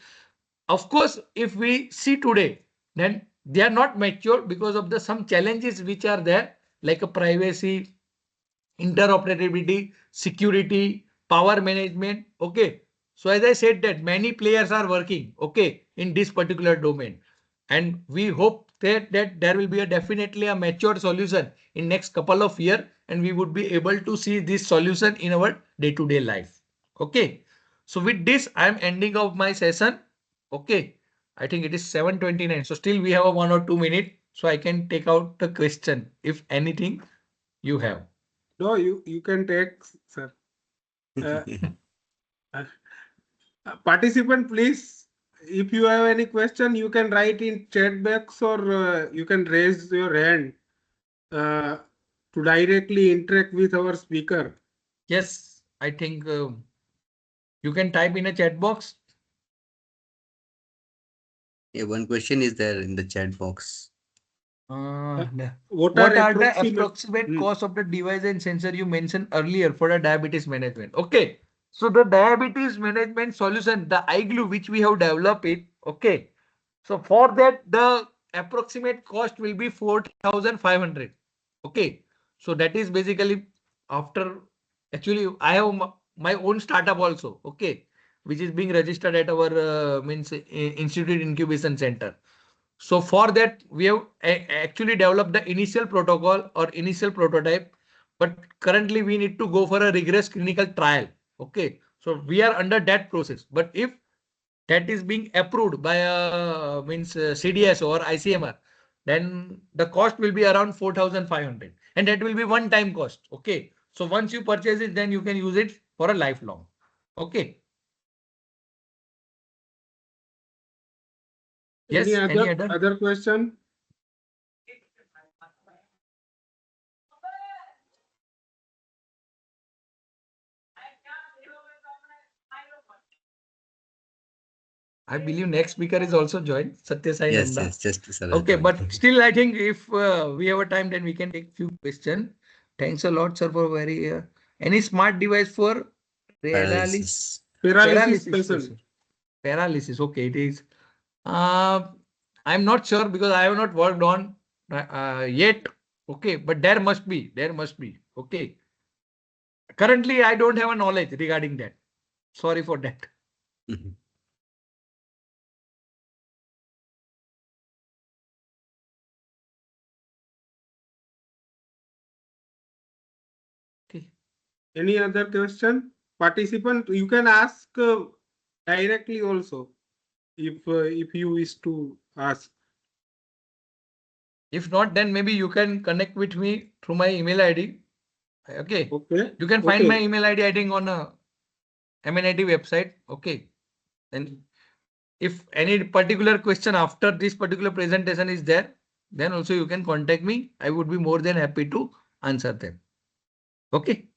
Of course, if we see today, then they are not mature because of the some challenges which are there, like a privacy, interoperability, security, power management. Okay. So as I said that many players are working, okay, in this particular domain. And we hope that there will be a definitely a mature solution in next couple of years and we would be able to see this solution in our day-to-day life. Okay. So with this, I am ending of my session. Okay. I think it is 7:29. So still we have a 1 or 2 minutes. So I can take out the question if anything you have. No, you can take, sir. Uh, uh, Participant, please, if you have any question, you can write in chat box or you can raise your hand uh, to directly interact with our speaker. Yes, I think you can type in a chat box. Yeah, one question is there in the chat box. What What are are the approximate? approximate cost of the device and sensor you mentioned earlier for the diabetes management? Okay. So the diabetes management solution, the iGlue which we have developed it. Okay. So for that, the approximate cost will be 4,500. Okay. So that is basically after actually I have my own startup also. Okay. Which is being registered at our means institute incubation center. So for that, we have actually developed the initial protocol or initial prototype, but currently we need to go for a rigorous clinical trial. Okay. So we are under that process. But if that is being approved by means CDS or ICMR, then the cost will be around 4,500 and that will be one time cost. Okay. So once you purchase it, then you can use it for a lifelong. Okay. Any Yes. Any other other? question? I believe next speaker is also joined, Satya Sai Yes, Nanda. yes, just sir. Okay, but still, I think if we have a time, then we can take few questions. Thanks a lot, sir, for very any smart device for paralysis. Paralysis Paralysis, patient. paralysis. Okay, it is. Uh, I'm not sure because I have not worked on yet. Okay, but there must be. There must be. Okay. Currently, I don't have a knowledge regarding that. Sorry for that. Mhm. Okay. Any other question? Participant, you can ask directly also if you wish to ask. If not, then maybe you can connect with me through my email ID. Okay. Okay. You can find my Okay. email ID, I think, on amenity website. Okay. And if any particular question after this particular presentation is there, then also you can contact me. I would be more than happy to answer them. Okay.